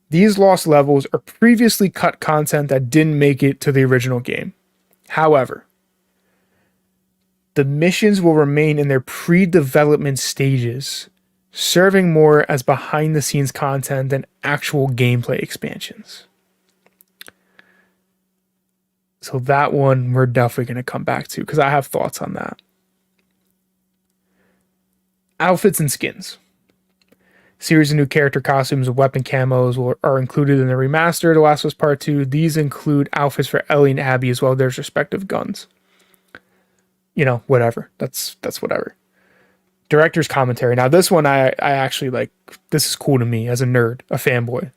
These lost levels are previously cut content that didn't make it to the original game. However, the missions will remain in their pre-development stages, serving more as behind-the-scenes content than actual gameplay expansions. So that one we're definitely going to come back to because I have thoughts on that. Outfits and skins. Series of new character costumes and weapon camos are included in the remaster, The Last of Us Part 2. These include outfits for Ellie and Abby as well as their respective guns. You know, whatever. That's whatever. Director's commentary. Now this one I actually like. This is cool to me as a nerd, a fanboy.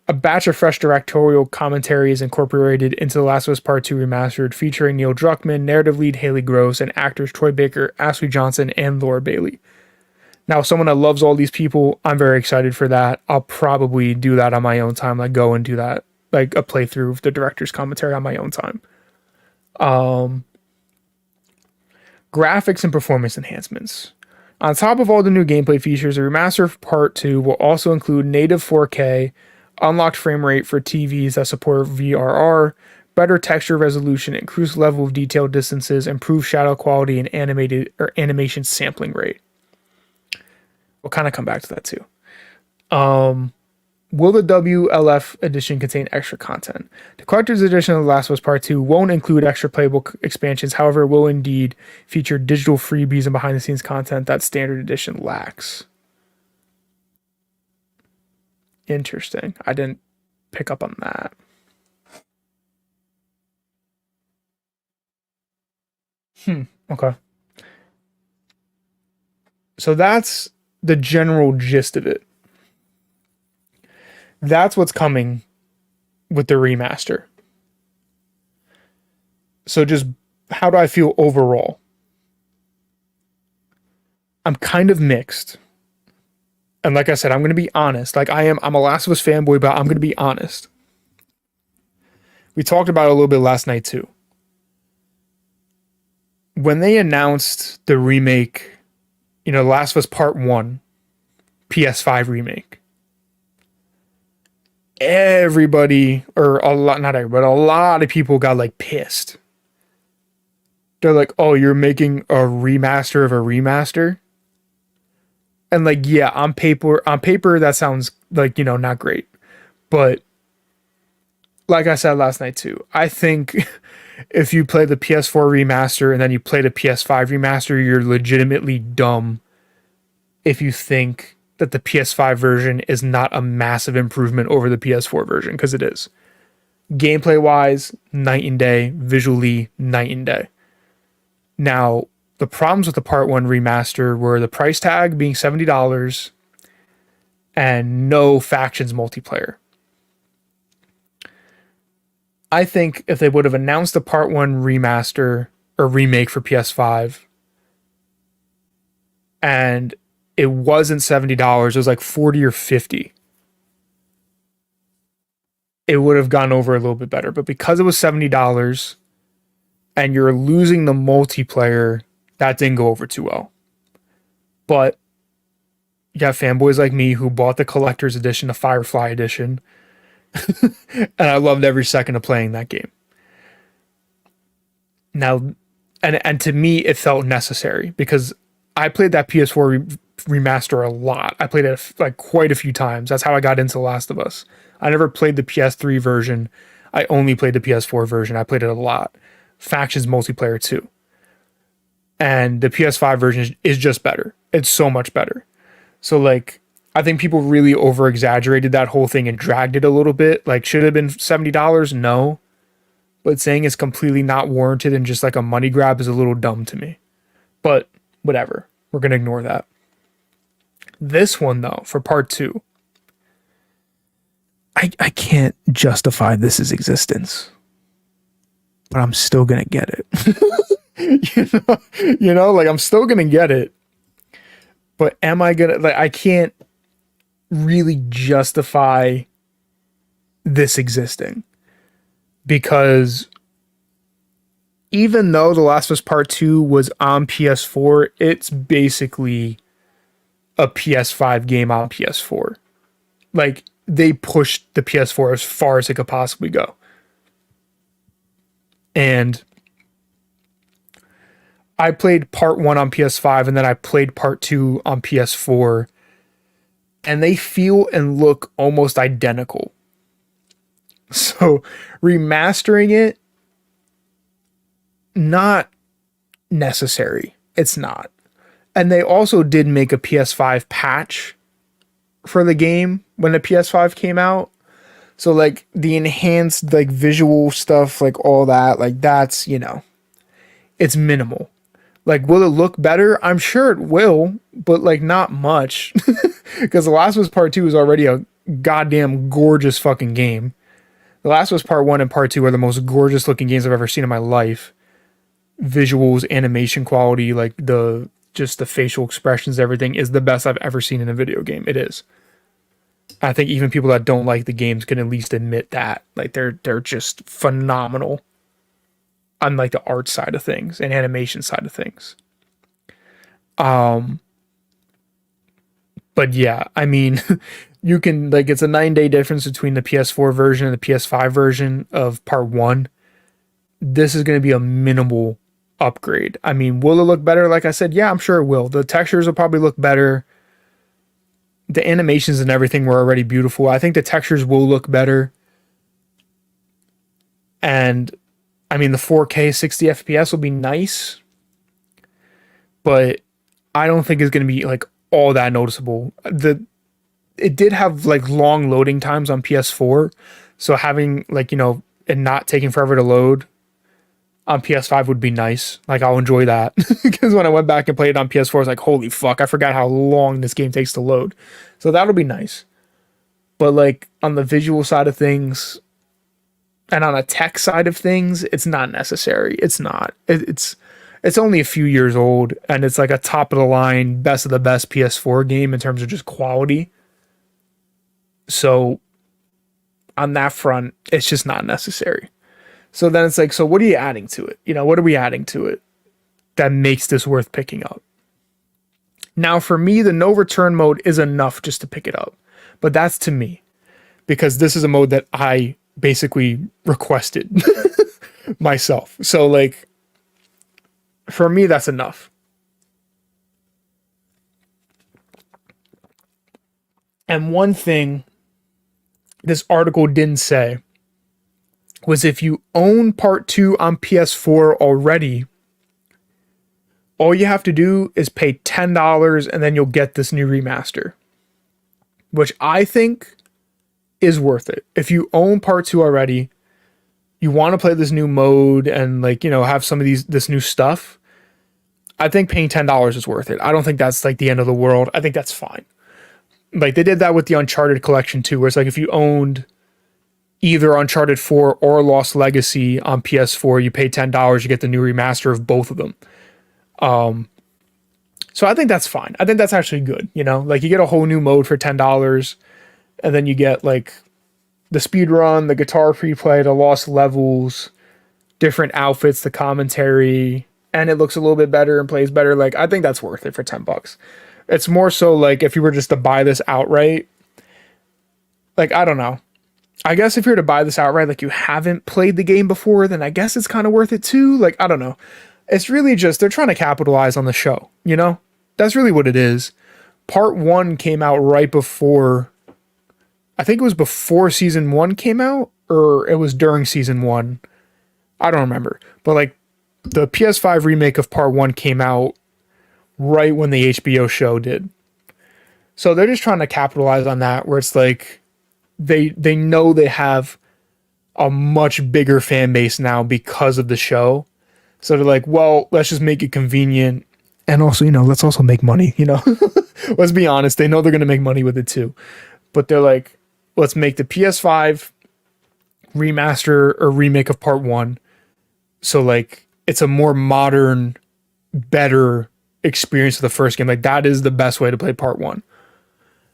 A batch of fresh directorial commentary is incorporated into The Last of Us Part 2 Remastered, featuring Neil Druckmann, narrative lead Haley Gross, and actors Troy Baker, Ashley Johnson, and Laura Bailey. Now, someone that loves all these people, I'm very excited for that. I'll probably do that on my own time, like go and do that like a playthrough of the director's commentary on my own time. Graphics and performance enhancements. On top of all the new gameplay features, the remaster for Part 2 will also include native 4K, unlocked frame rate for TVs that support VRR, better texture resolution, increased level of detail distances, improved shadow quality, and animated or animation sampling rate. We'll kind of come back to that too. Will the WLF edition contain extra content? The collector's edition of The Last of Us Part 2 won't include extra playable expansions, however, it will indeed feature digital freebies and behind the scenes content that standard edition lacks. Interesting. I didn't pick up on that. Okay. So that's the general gist of it. That's what's coming with the remaster. So just how do I feel overall? I'm kind of mixed. And like I said, I'm going to be honest. Like I'm a Last of Us fanboy, but I'm going to be honest. We talked about it a little bit last night too. When they announced the remake, Last of Us Part 1, PS5 remake, everybody, or a lot, not everybody, but a lot of people got like pissed. They're like, oh, you're making a remaster of a remaster? And like, yeah, on paper, that sounds like, not great. But like I said last night too, I think if you play the PS4 remaster and then you play the PS5 remaster, you're legitimately dumb if you think that the PS5 version is not a massive improvement over the PS4 version, because it is. Gameplay wise, night and day. Visually, night and day. Now, the problems with the Part 1 remaster were the price tag being $70 and no factions multiplayer. I think if they would have announced the Part 1 remaster or remake for PS5 and it wasn't $70, it was like 40 or 50, it would have gone over a little bit better. But because it was $70 and you're losing the multiplayer, that didn't go over too well. But you got fanboys like me who bought the collector's edition, the Firefly edition, and I loved every second of playing that game. Now, and to me, it felt necessary because I played that PS4 remaster a lot. I played it like quite a few times. That's how I got into The Last of Us. I never played the PS3 version. I only played the PS4 version. I played it a lot. Factions multiplayer too. And the PS5 version is just better. It's so much better. So like, I think people really over exaggerated that whole thing and dragged it a little bit. Like, should it have been $70? No. But saying it's completely not warranted and just like a money grab is a little dumb to me. But whatever. We're going to ignore that. This one, though, for Part 2, I can't justify this existence. But I'm still going to get it. Like I'm still going to get it. But am I going to, like, I can't really justify this existing. Because even though The Last of Us Part 2 was on PS4, it's basically a PS5 game on PS4. Like, they pushed the PS4 as far as it could possibly go. And I played Part 1 on PS5 and then I played Part 2 on PS4. And they feel and look almost identical. So remastering it, not necessary. It's not. And they also did make a PS5 patch for the game when the PS5 came out. So like the enhanced like visual stuff, like all that, like that's, it's minimal. Like, will it look better? I'm sure it will, but like not much. Because The Last of Us Part 2 is already a goddamn gorgeous fucking game. The Last of Us Part 1 and Part 2 are the most gorgeous looking games I've ever seen in my life. Visuals, animation quality, like just the facial expressions, everything is the best I've ever seen in a video game. It is. I think even people that don't like the games can at least admit that. Like they're just phenomenal on like the art side of things and animation side of things. Um but yeah, I mean you can like it's a 9-day difference between the PS4 version and the PS5 version of part 1. This is going to be a minimal upgrade. I mean, will it look better? Like I said, yeah, I'm sure it will. The textures will probably look better. The animations and everything were already beautiful. I think the textures will look better. And I mean, the 4K 60 FPS will be nice, but I don't think it's going to be like all that noticeable. It did have like long loading times on PS4, so having like, you know, it not taking forever to load on PS5 would be nice. Like I'll enjoy that because when I went back and played it on PS4, I was like, holy fuck, I forgot how long this game takes to load. So that'll be nice. But like on the visual side of things and on a tech side of things, it's not necessary. It's not. It's only a few years old and it's like a top of the line, best of the best PS4 game in terms of just quality. So on that front, it's just not necessary. So then it's like, so what are you adding to it? You know, what are we adding to it that makes this worth picking up? Now, for me, the no return mode is enough just to pick it up. But that's to me, because this is a mode that I basically requested myself. So, like, for me, that's enough. And one thing this article didn't say was if you own part 2 on PS4 already, all you have to do is pay $10 and then you'll get this new remaster, which I think is worth it. If you own part 2 already, you want to play this new mode and like, you know, have some of this new stuff, I think paying $10 is worth it. I don't think that's like the end of the world. I think that's fine. Like they did that with the Uncharted collection too, where it's like if you owned either Uncharted 4 or Lost Legacy on PS4, you pay $10, you get the new remaster of both of them. So I think that's fine. I think that's actually good. You know, like you get a whole new mode for $10, and then you get like the speed run, the guitar free play, the lost levels, different outfits, the commentary, and it looks a little bit better and plays better. Like I think that's worth it for $10. It's more so like if you were just to buy this outright, like I don't know. I guess if you're to buy this outright, like you haven't played the game before, then I guess it's kind of worth it too. Like, I don't know. It's really just, they're trying to capitalize on the show, you know? That's really what it is. Part 1 came out right before, I think it was before season 1 came out, or it was during season 1. I don't remember. But like, the PS5 remake of part 1 came out right when the HBO show did. So they're just trying to capitalize on that, where it's like, they know they have a much bigger fan base now because of the show. So they're like, well, let's just make it convenient. And also, you know, let's also make money, you know. Let's be honest, they know they're going to make money with it too. But they're like, let's make the PS5 remaster or remake of part 1. So like it's a more modern, better experience of the first game. Like that is the best way to play part 1.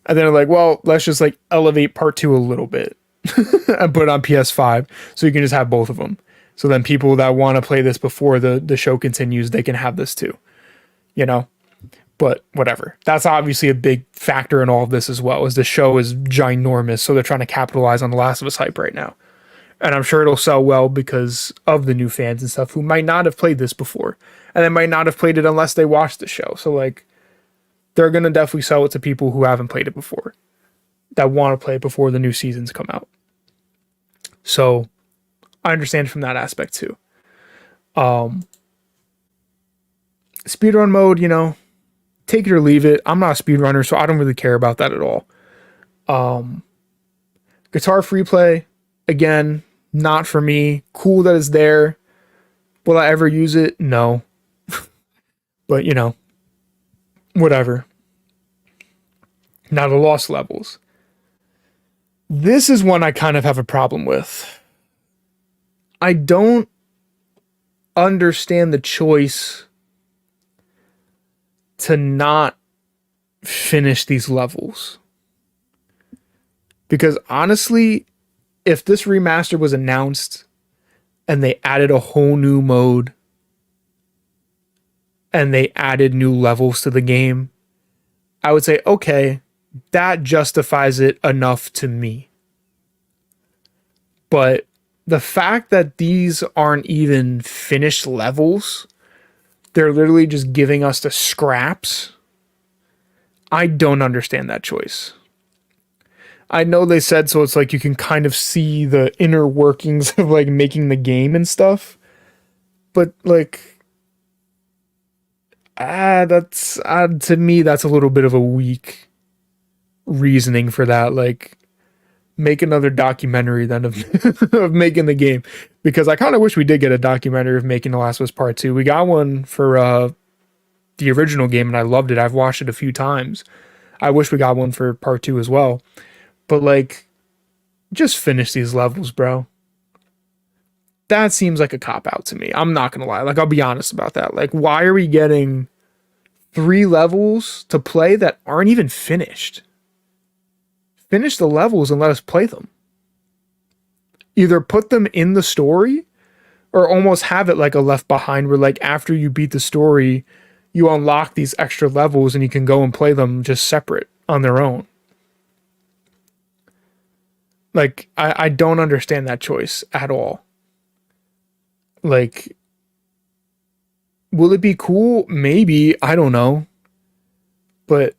And then they're like, well, let's just like elevate part 2 a little bit and put it on PS5 so you can just have both of them. So then people that want to play this before the show continues, they can have this too, you know? But whatever. That's obviously a big factor in all of this as well, is the show is ginormous. So they're trying to capitalize on The Last of Us hype right now. And I'm sure it'll sell well because of the new fans and stuff who might not have played this before. And they might not have played it unless they watched the show. So like, they're going to definitely sell it to people who haven't played it before, that want to play it before the new seasons come out. So I understand from that aspect too. Speedrun mode, you know, take it or leave it. I'm not a speedrunner, so I don't really care about that at all. Guitar free play, again, not for me. Cool that it's there. Will I ever use it? No. But, you know, whatever. Now the lost levels. This is one I kind of have a problem with. I don't understand the choice to not finish these levels. Because honestly, if this remaster was announced and they added a whole new mode and they added new levels to the game, I would say, okay, that justifies it enough to me. But the fact that these aren't even finished levels, they're literally just giving us the scraps. I don't understand that choice. I know they said so it's like you can kind of see the inner workings of like making the game and stuff. But like that's to me that's a little bit of a weak reasoning for that. Like make another documentary then of, of making the game, because I kind of wish we did get a documentary of making The Last of Us Part 2. We got one for the original game and I loved it. I've watched it a few times. I wish we got one for Part 2 as well. But like just finish these levels, bro. That seems like a cop out to me. I'm not going to lie. Like I'll be honest about that. Like why are we getting 3 levels to play that aren't even finished? Finish the levels and let us play them. Either put them in the story or almost have it like a Left Behind where like after you beat the story, you unlock these extra levels and you can go and play them just separate on their own. Like, I don't understand that choice at all. Like, will it be cool? Maybe. I don't know. But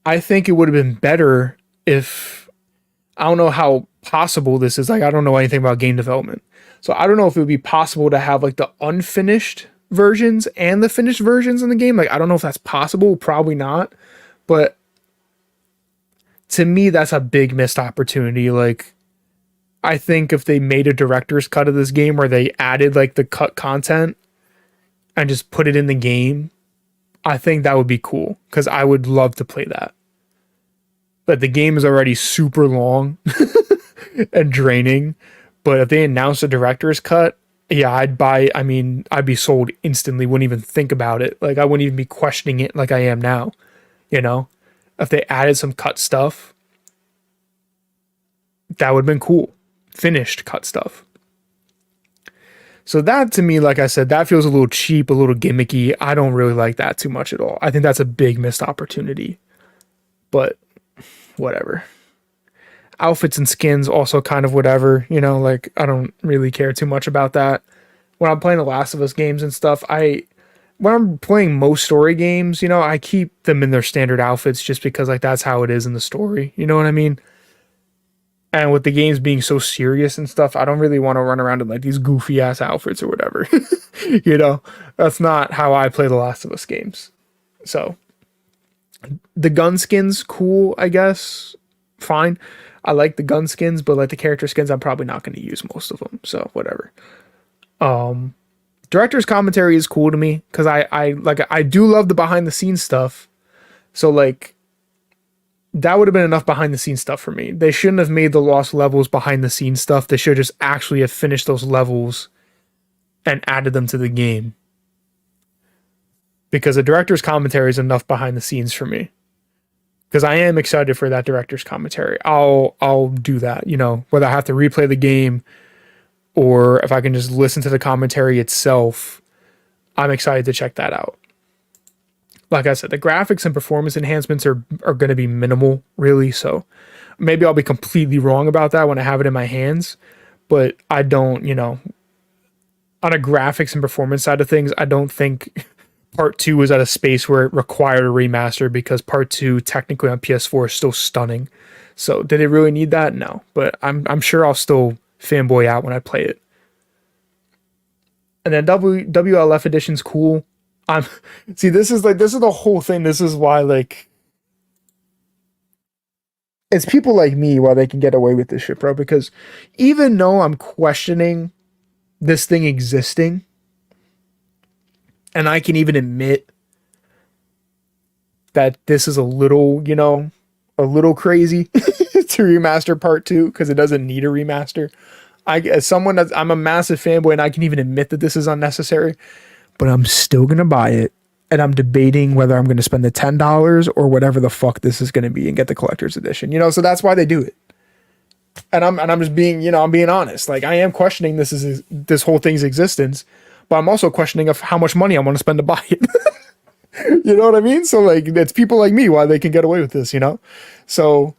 I think it would have been better if, I don't know how possible this is. Like, I don't know anything about game development. So I don't know if it would be possible to have like the unfinished versions and the finished versions in the game. Like, I don't know if that's possible. Probably not. But to me, that's a big missed opportunity. Like, I think if they made a director's cut of this game where they added like the cut content and just put it in the game, I think that would be cool because I would love to play that. But the game is already super long and draining. But if they announced a director's cut, yeah, I'd buy. I mean, I'd be sold instantly. Wouldn't even think about it. Like I wouldn't even be questioning it like I am now. You know, if they added some cut stuff, that would have been cool. Finished cut stuff. So that to me, like I said, that feels a little cheap, a little gimmicky. I don't really like that too much at all. I think that's a big missed opportunity. But whatever. Outfits and skins also kind of whatever, you know, like I don't really care too much about that. When I'm playing the Last of Us games and stuff, when I'm playing most story games, you know, I keep them in their standard outfits just because like that's how it is in the story. You know what I mean? And with the games being so serious and stuff, I don't really want to run around in like these goofy ass outfits or whatever. You know, that's not how I play the Last of Us games. So the gun skins, cool, I guess. Fine. I like the gun skins, but like the character skins, I'm probably not going to use most of them. So whatever. Director's commentary is cool to me because I do love the behind the scenes stuff. So like that would have been enough behind the scenes stuff for me. They shouldn't have made the lost levels behind the scenes stuff. They should just actually have finished those levels and added them to the game. Because a director's commentary is enough behind the scenes for me. Because I am excited for that director's commentary. I'll do that, you know, whether I have to replay the game or if I can just listen to the commentary itself. I'm excited to check that out. Like I said, the graphics and performance enhancements are going to be minimal, really. So maybe I'll be completely wrong about that when I have it in my hands. But I don't, you know, on a graphics and performance side of things, I don't think Part 2 was at a space where it required a remaster because Part 2 technically on PS4 is still stunning. So did it really need that? No. But I'm sure I'll still fanboy out when I play it. And then WLF edition's cool. See, this is the whole thing. This is why, like, it's people like me why they can get away with this shit, bro. Because even though I'm questioning this thing existing, and I can even admit that this is a little, you know, a little crazy to remaster Part 2 because it doesn't need a remaster. I'm a massive fanboy and I can even admit that this is unnecessary, but I'm still gonna buy it and I'm debating whether I'm going to spend the $10 or whatever the fuck this is going to be and get the collector's edition. You know, so that's why they do it. And I'm just being, you know, I'm being honest. Like I am questioning this whole thing's existence, but I'm also questioning of how much money I want to spend to buy it. You know what I mean? So like it's people like me why they can get away with this, you know? So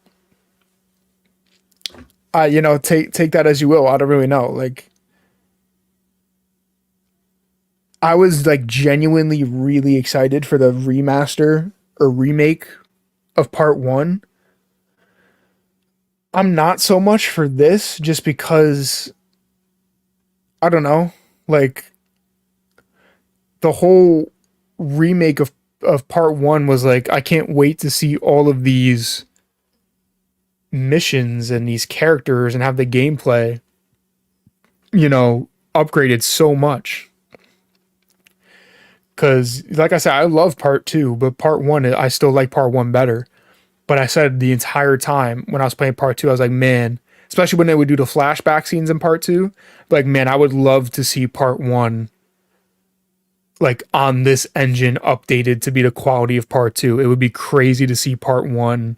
you know, take that as you will. I don't really know. Like I was like genuinely really excited for the remaster or remake of part 1. I'm not so much for this just because I don't know, like the whole remake of part 1 was like I can't wait to see all of these missions and these characters and have the gameplay, you know, upgraded so much. Cause like I said, I love part 2, but part 1, I still like part 1 better. But I said the entire time when I was playing part 2, I was like, man, especially when they would do the flashback scenes in part 2, like, man, I would love to see part 1 like on this engine updated to be the quality of part 2. It would be crazy to see part 1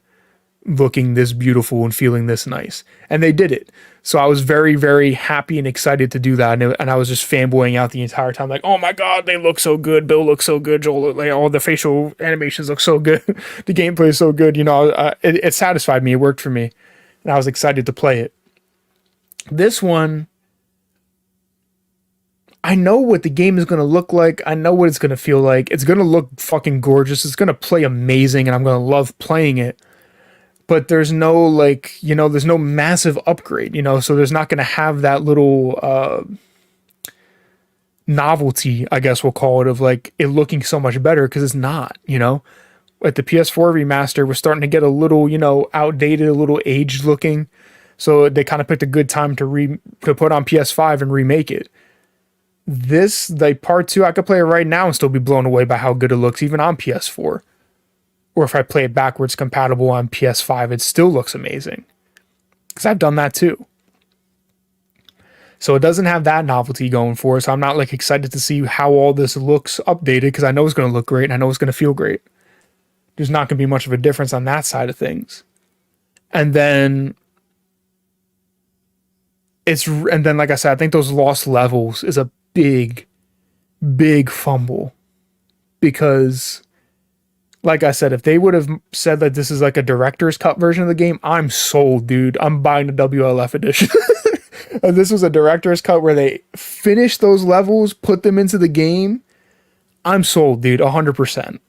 looking this beautiful and feeling this nice. And they did it. So I was very, very happy and excited to do that. And I was just fanboying out the entire time. Like, oh my God, they look so good. Bill looks so good. Joel, like all the facial animations look so good. The gameplay is so good. You know, it satisfied me. It worked for me. And I was excited to play it. This one, I know what the game is going to look like. I know what it's going to feel like. It's going to look fucking gorgeous. It's going to play amazing. And I'm going to love playing it. But there's no like, you know, there's no massive upgrade, you know, so there's not going to have that little novelty, I guess we'll call it, of like it looking so much better because it's not, you know. Like the PS4 remaster was starting to get a little, you know, outdated, a little aged looking. So they kind of picked a good time to put on PS5 and remake it. This, like part 2, I could play it right now and still be blown away by how good it looks, even on PS4. Or if I play it backwards compatible on PS5, it still looks amazing. Because I've done that too. So it doesn't have that novelty going for it. So I'm not like excited to see how all this looks updated because I know it's going to look great and I know it's going to feel great. There's not going to be much of a difference on that side of things. And then like I said, I think those lost levels is a big, big fumble. Because like I said, if they would have said that this is like a director's cut version of the game, I'm sold, dude. I'm buying the WLF edition. And this was a director's cut where they finished those levels, put them into the game. I'm sold, dude, 100%.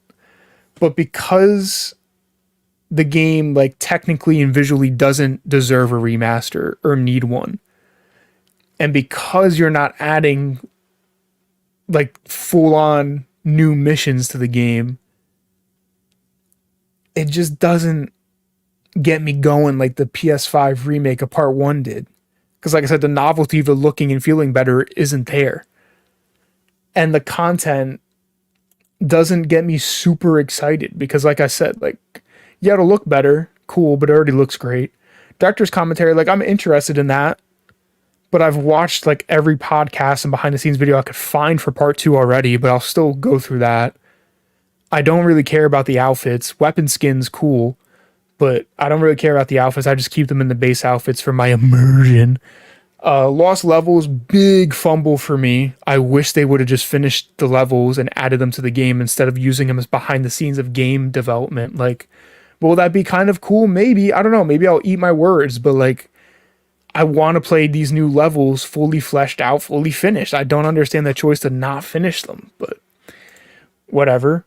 But because the game, like technically and visually doesn't deserve a remaster or need one, and because you're not adding like full-on new missions to the game, it just doesn't get me going like the PS5 remake of part 1 did. Because like I said, the novelty of it looking and feeling better isn't there. And the content doesn't get me super excited because like I said, like, yeah, it'll look better, cool, but it already looks great. Director's commentary, like I'm interested in that, but I've watched like every podcast and behind the scenes video I could find for part 2 already, but I'll still go through that. I don't really care about the outfits. Weapon skins, cool, but I don't really care about the outfits. I just keep them in the base outfits for my immersion. Lost levels, big fumble for me. I wish they would have just finished the levels and added them to the game instead of using them as behind the scenes of game development. Like, will that be kind of cool? Maybe. I don't know. Maybe I'll eat my words, but like, I want to play these new levels fully fleshed out, fully finished. I don't understand the choice to not finish them, but whatever.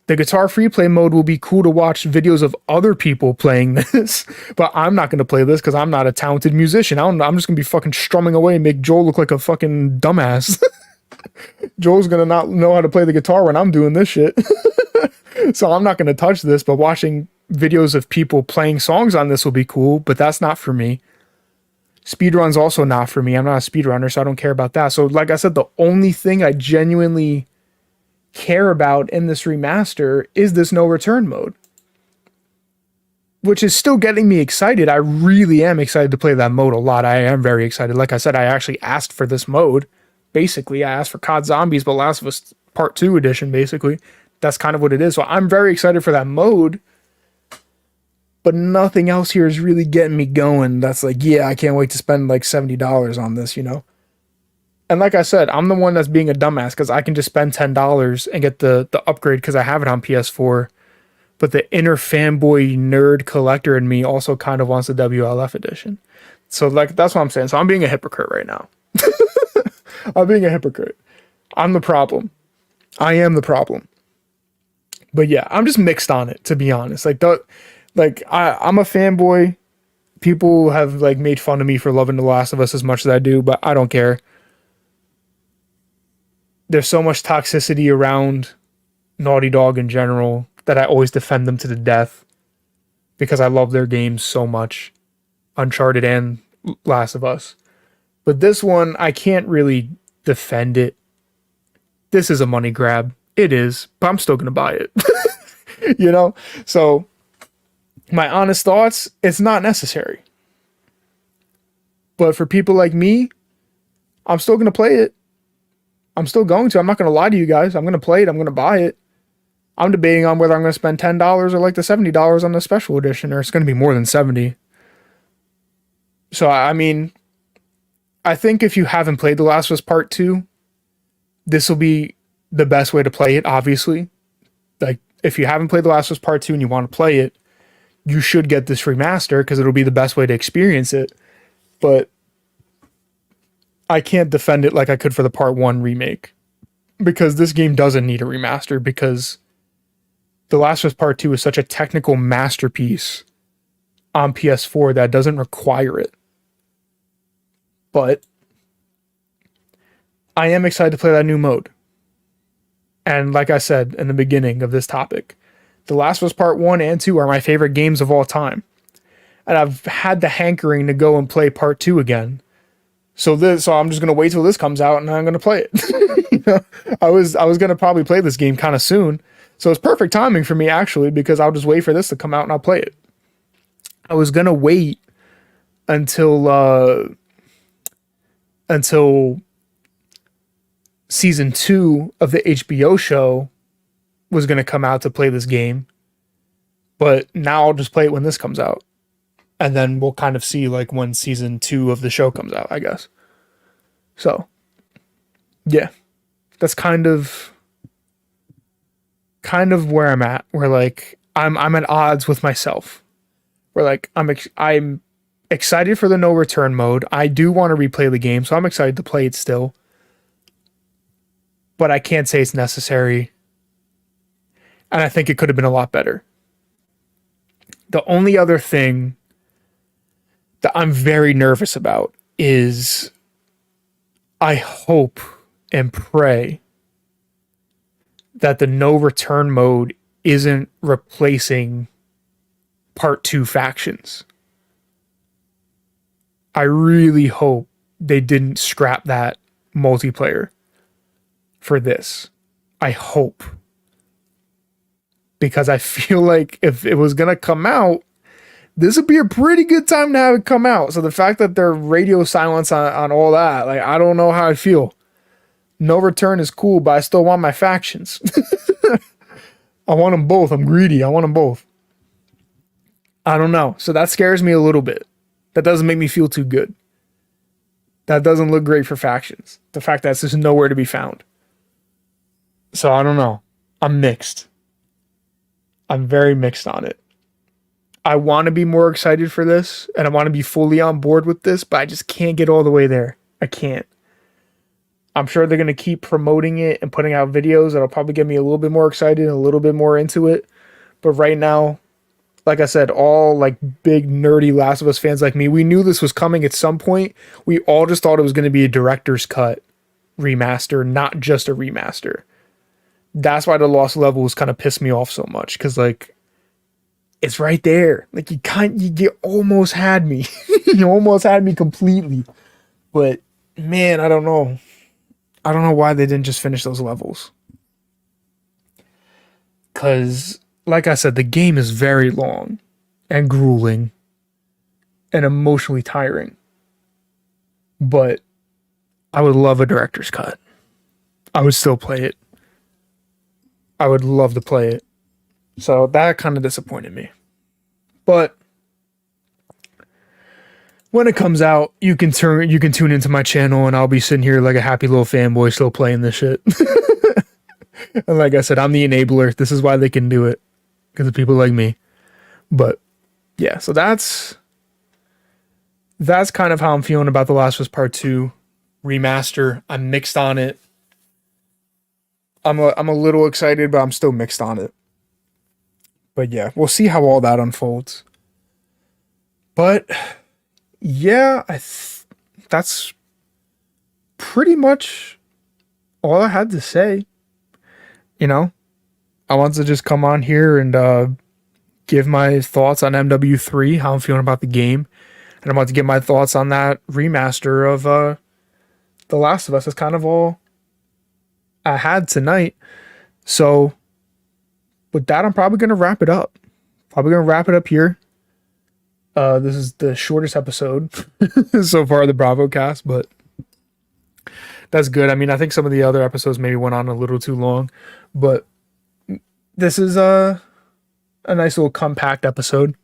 The guitar free play mode will be cool to watch videos of other people playing this, but I'm not going to play this because I'm not a talented musician. I'm just going to be fucking strumming away and make Joel look like a fucking dumbass. Joel's going to not know how to play the guitar when I'm doing this shit. So I'm not going to touch this, but watching videos of people playing songs on this will be cool, but that's not for me. Speedrun's also not for me. I'm not a speedrunner, so I don't care about that. So like I said, the only thing I genuinely care about in this remaster is this no return mode, which is still getting me excited. I really am excited to play that mode a lot. I am very excited. Like I said, I actually asked for this mode. Basically, I asked for COD Zombies, but Last of Us Part 2 edition, basically. That's kind of what it is. So I'm very excited for that mode, but nothing else here is really getting me going. That's like, yeah, I can't wait to spend like $70 on this, you know? And like I said, I'm the one that's being a dumbass because I can just spend $10 and get the upgrade because I have it on PS4. But the inner fanboy nerd collector in me also kind of wants the WLF edition. So like that's what I'm saying. So I'm being a hypocrite right now. I'm being a hypocrite. I'm the problem. I am the problem. But yeah, I'm just mixed on it, to be honest. I'm a fanboy. People have like made fun of me for loving The Last of Us as much as I do, but I don't care. There's so much toxicity around Naughty Dog in general that I always defend them to the death because I love their games so much. Uncharted and Last of Us. But this one, I can't really defend it. This is a money grab. It is, but I'm still going to buy it. You know? So, my honest thoughts, it's not necessary. But for people like me, I'm still going to play it. I'm still going to. I'm not going to lie to you guys. I'm going to play it. I'm going to buy it. I'm debating on whether I'm going to spend $10 or like the $70 on the special edition, or it's going to be more than 70. So, I mean, I think if you haven't played The Last of Us Part 2, this will be the best way to play it, obviously. Like, if you haven't played The Last of Us Part 2 and you want to play it, you should get this remaster because it'll be the best way to experience it. But I can't defend it like I could for the Part 1 remake because this game doesn't need a remaster because The Last of Us Part 2 is such a technical masterpiece on PS4 that doesn't require it. But I am excited to play that new mode. And like I said in the beginning of this topic, The Last of Us Part 1 and 2 are my favorite games of all time. And I've had the hankering to go and play Part 2 again. So I'm just going to wait till this comes out and I'm going to play it. You know, I was going to probably play this game kind of soon. So it's perfect timing for me actually because I'll just wait for this to come out and I'll play it. I was going to wait until season 2 of the HBO show was going to come out to play this game. But now I'll just play it when this comes out. And then we'll kind of see like when season 2 of the show comes out, I guess. So, yeah. That's kind of where I'm at. Where like I'm at odds with myself. Where like I'm excited for the no return mode. I do want to replay the game, so I'm excited to play it still. But I can't say it's necessary. And I think it could have been a lot better. The only other thing that I'm very nervous about is I hope and pray that the no return mode isn't replacing Part 2 factions. I really hope they didn't scrap that multiplayer for this. I hope. Because I feel like if it was going to come out, this would be a pretty good time to have it come out. So the fact that they're radio silence on all that, like, I don't know how I feel. No return is cool, but I still want my factions. I want them both. I'm greedy. I want them both. I don't know. So that scares me a little bit. That doesn't make me feel too good. That doesn't look great for factions. The fact that it's just nowhere to be found. So I don't know. I'm mixed. I'm very mixed on it. I want to be more excited for this and I want to be fully on board with this, but I just can't get all the way there. I can't. I'm sure they're going to keep promoting it and putting out videos that'll probably get me a little bit more excited and a little bit more into it. But right now, like I said, all like big nerdy Last of Us fans like me, we knew this was coming at some point. We all just thought it was going to be a director's cut remaster, not just a remaster. That's why the Lost Levels kind of pissed me off so much because like it's right there. Like you almost had me. You almost had me completely. But man, I don't know. I don't know why they didn't just finish those levels. Cause like I said, the game is very long and grueling and emotionally tiring. But I would love a director's cut. I would still play it. I would love to play it. So that kind of disappointed me. But when it comes out, you can tune into my channel and I'll be sitting here like a happy little fanboy still playing this shit. And like I said, I'm the enabler. This is why they can do it. Because of people like me. But yeah, so that's kind of how I'm feeling about The Last of Us Part 2 remaster. I'm mixed on it. I'm a little excited, but I'm still mixed on it. But yeah, we'll see how all that unfolds. But yeah, that's pretty much all I had to say. You know, I wanted to just come on here and give my thoughts on MW3, how I'm feeling about the game, and I'm about to get my thoughts on that remaster of The Last of Us. That's kind of all I had tonight. So with that, I'm probably gonna wrap it up. Probably gonna wrap it up here. This is the shortest episode so far of the Bravo cast, but that's good. I mean, I think some of the other episodes maybe went on a little too long, but this is a nice little compact episode.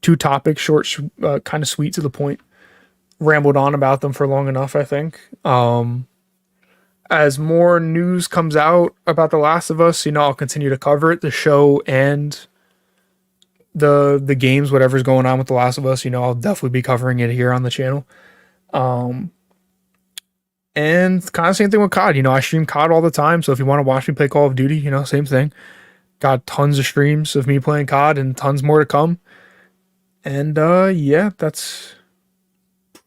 2 topics, short, kind of sweet to the point. Rambled on about them for long enough, I think. As more news comes out about The Last of Us, I'll continue to cover it, the show and the games, whatever's going on with The Last of Us. I'll definitely be covering it here on the channel. And kind of same thing with COD. I stream COD all the time, so if you want to watch me play Call of Duty, same thing. Got tons of streams of me playing COD and tons more to come. And yeah, that's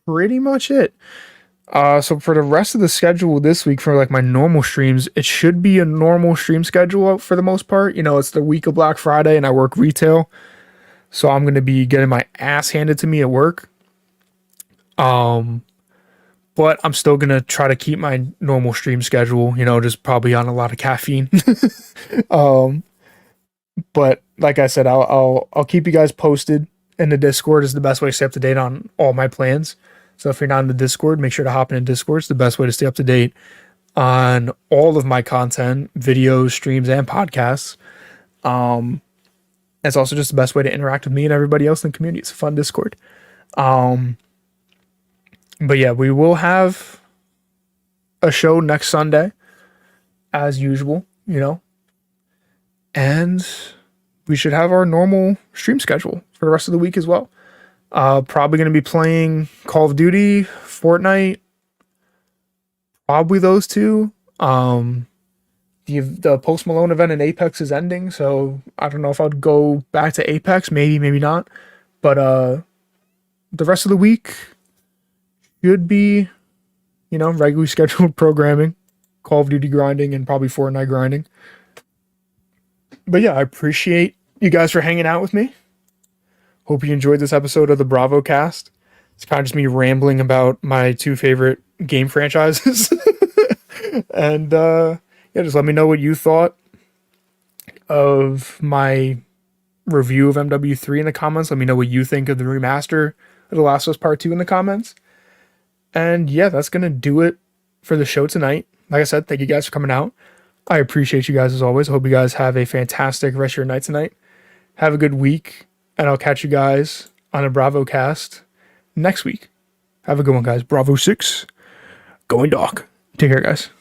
pretty much it. So for the rest of the schedule this week for like my normal streams, it should be a normal stream schedule for the most part. It's the week of Black Friday and I work retail. So I'm going to be getting my ass handed to me at work. But I'm still going to try to keep my normal stream schedule, just probably on a lot of caffeine. But like I said, I'll keep you guys posted, and the Discord is the best way to stay up to date on all my plans. So if you're not in the Discord, make sure to hop in Discord. It's the best way to stay up to date on all of my content, videos, streams, and podcasts. It's also just the best way to interact with me and everybody else in the community. It's a fun Discord. But yeah, we will have a show next Sunday, as usual, and we should have our normal stream schedule for the rest of the week as well. Probably going to be playing Call of Duty, Fortnite, probably those two. The Post Malone event in Apex is ending, so I don't know if I'd go back to Apex, maybe not. But the rest of the week should be, regularly scheduled programming, Call of Duty grinding, and probably Fortnite grinding. But yeah, I appreciate you guys for hanging out with me. Hope you enjoyed this episode of the Bravo cast. It's kind of just me rambling about my 2 favorite game franchises. And yeah, just let me know what you thought of my review of MW3 in the comments. Let me know what you think of the remaster of The Last of Us Part 2 in the comments. And yeah, that's going to do it for the show tonight. Like I said, thank you guys for coming out. I appreciate you guys as always. I hope you guys have a fantastic rest of your night tonight. Have a good week, and I'll catch you guys on a Bravo cast next week. Have a good one, guys. Bravo 6, going dark. Take care, guys.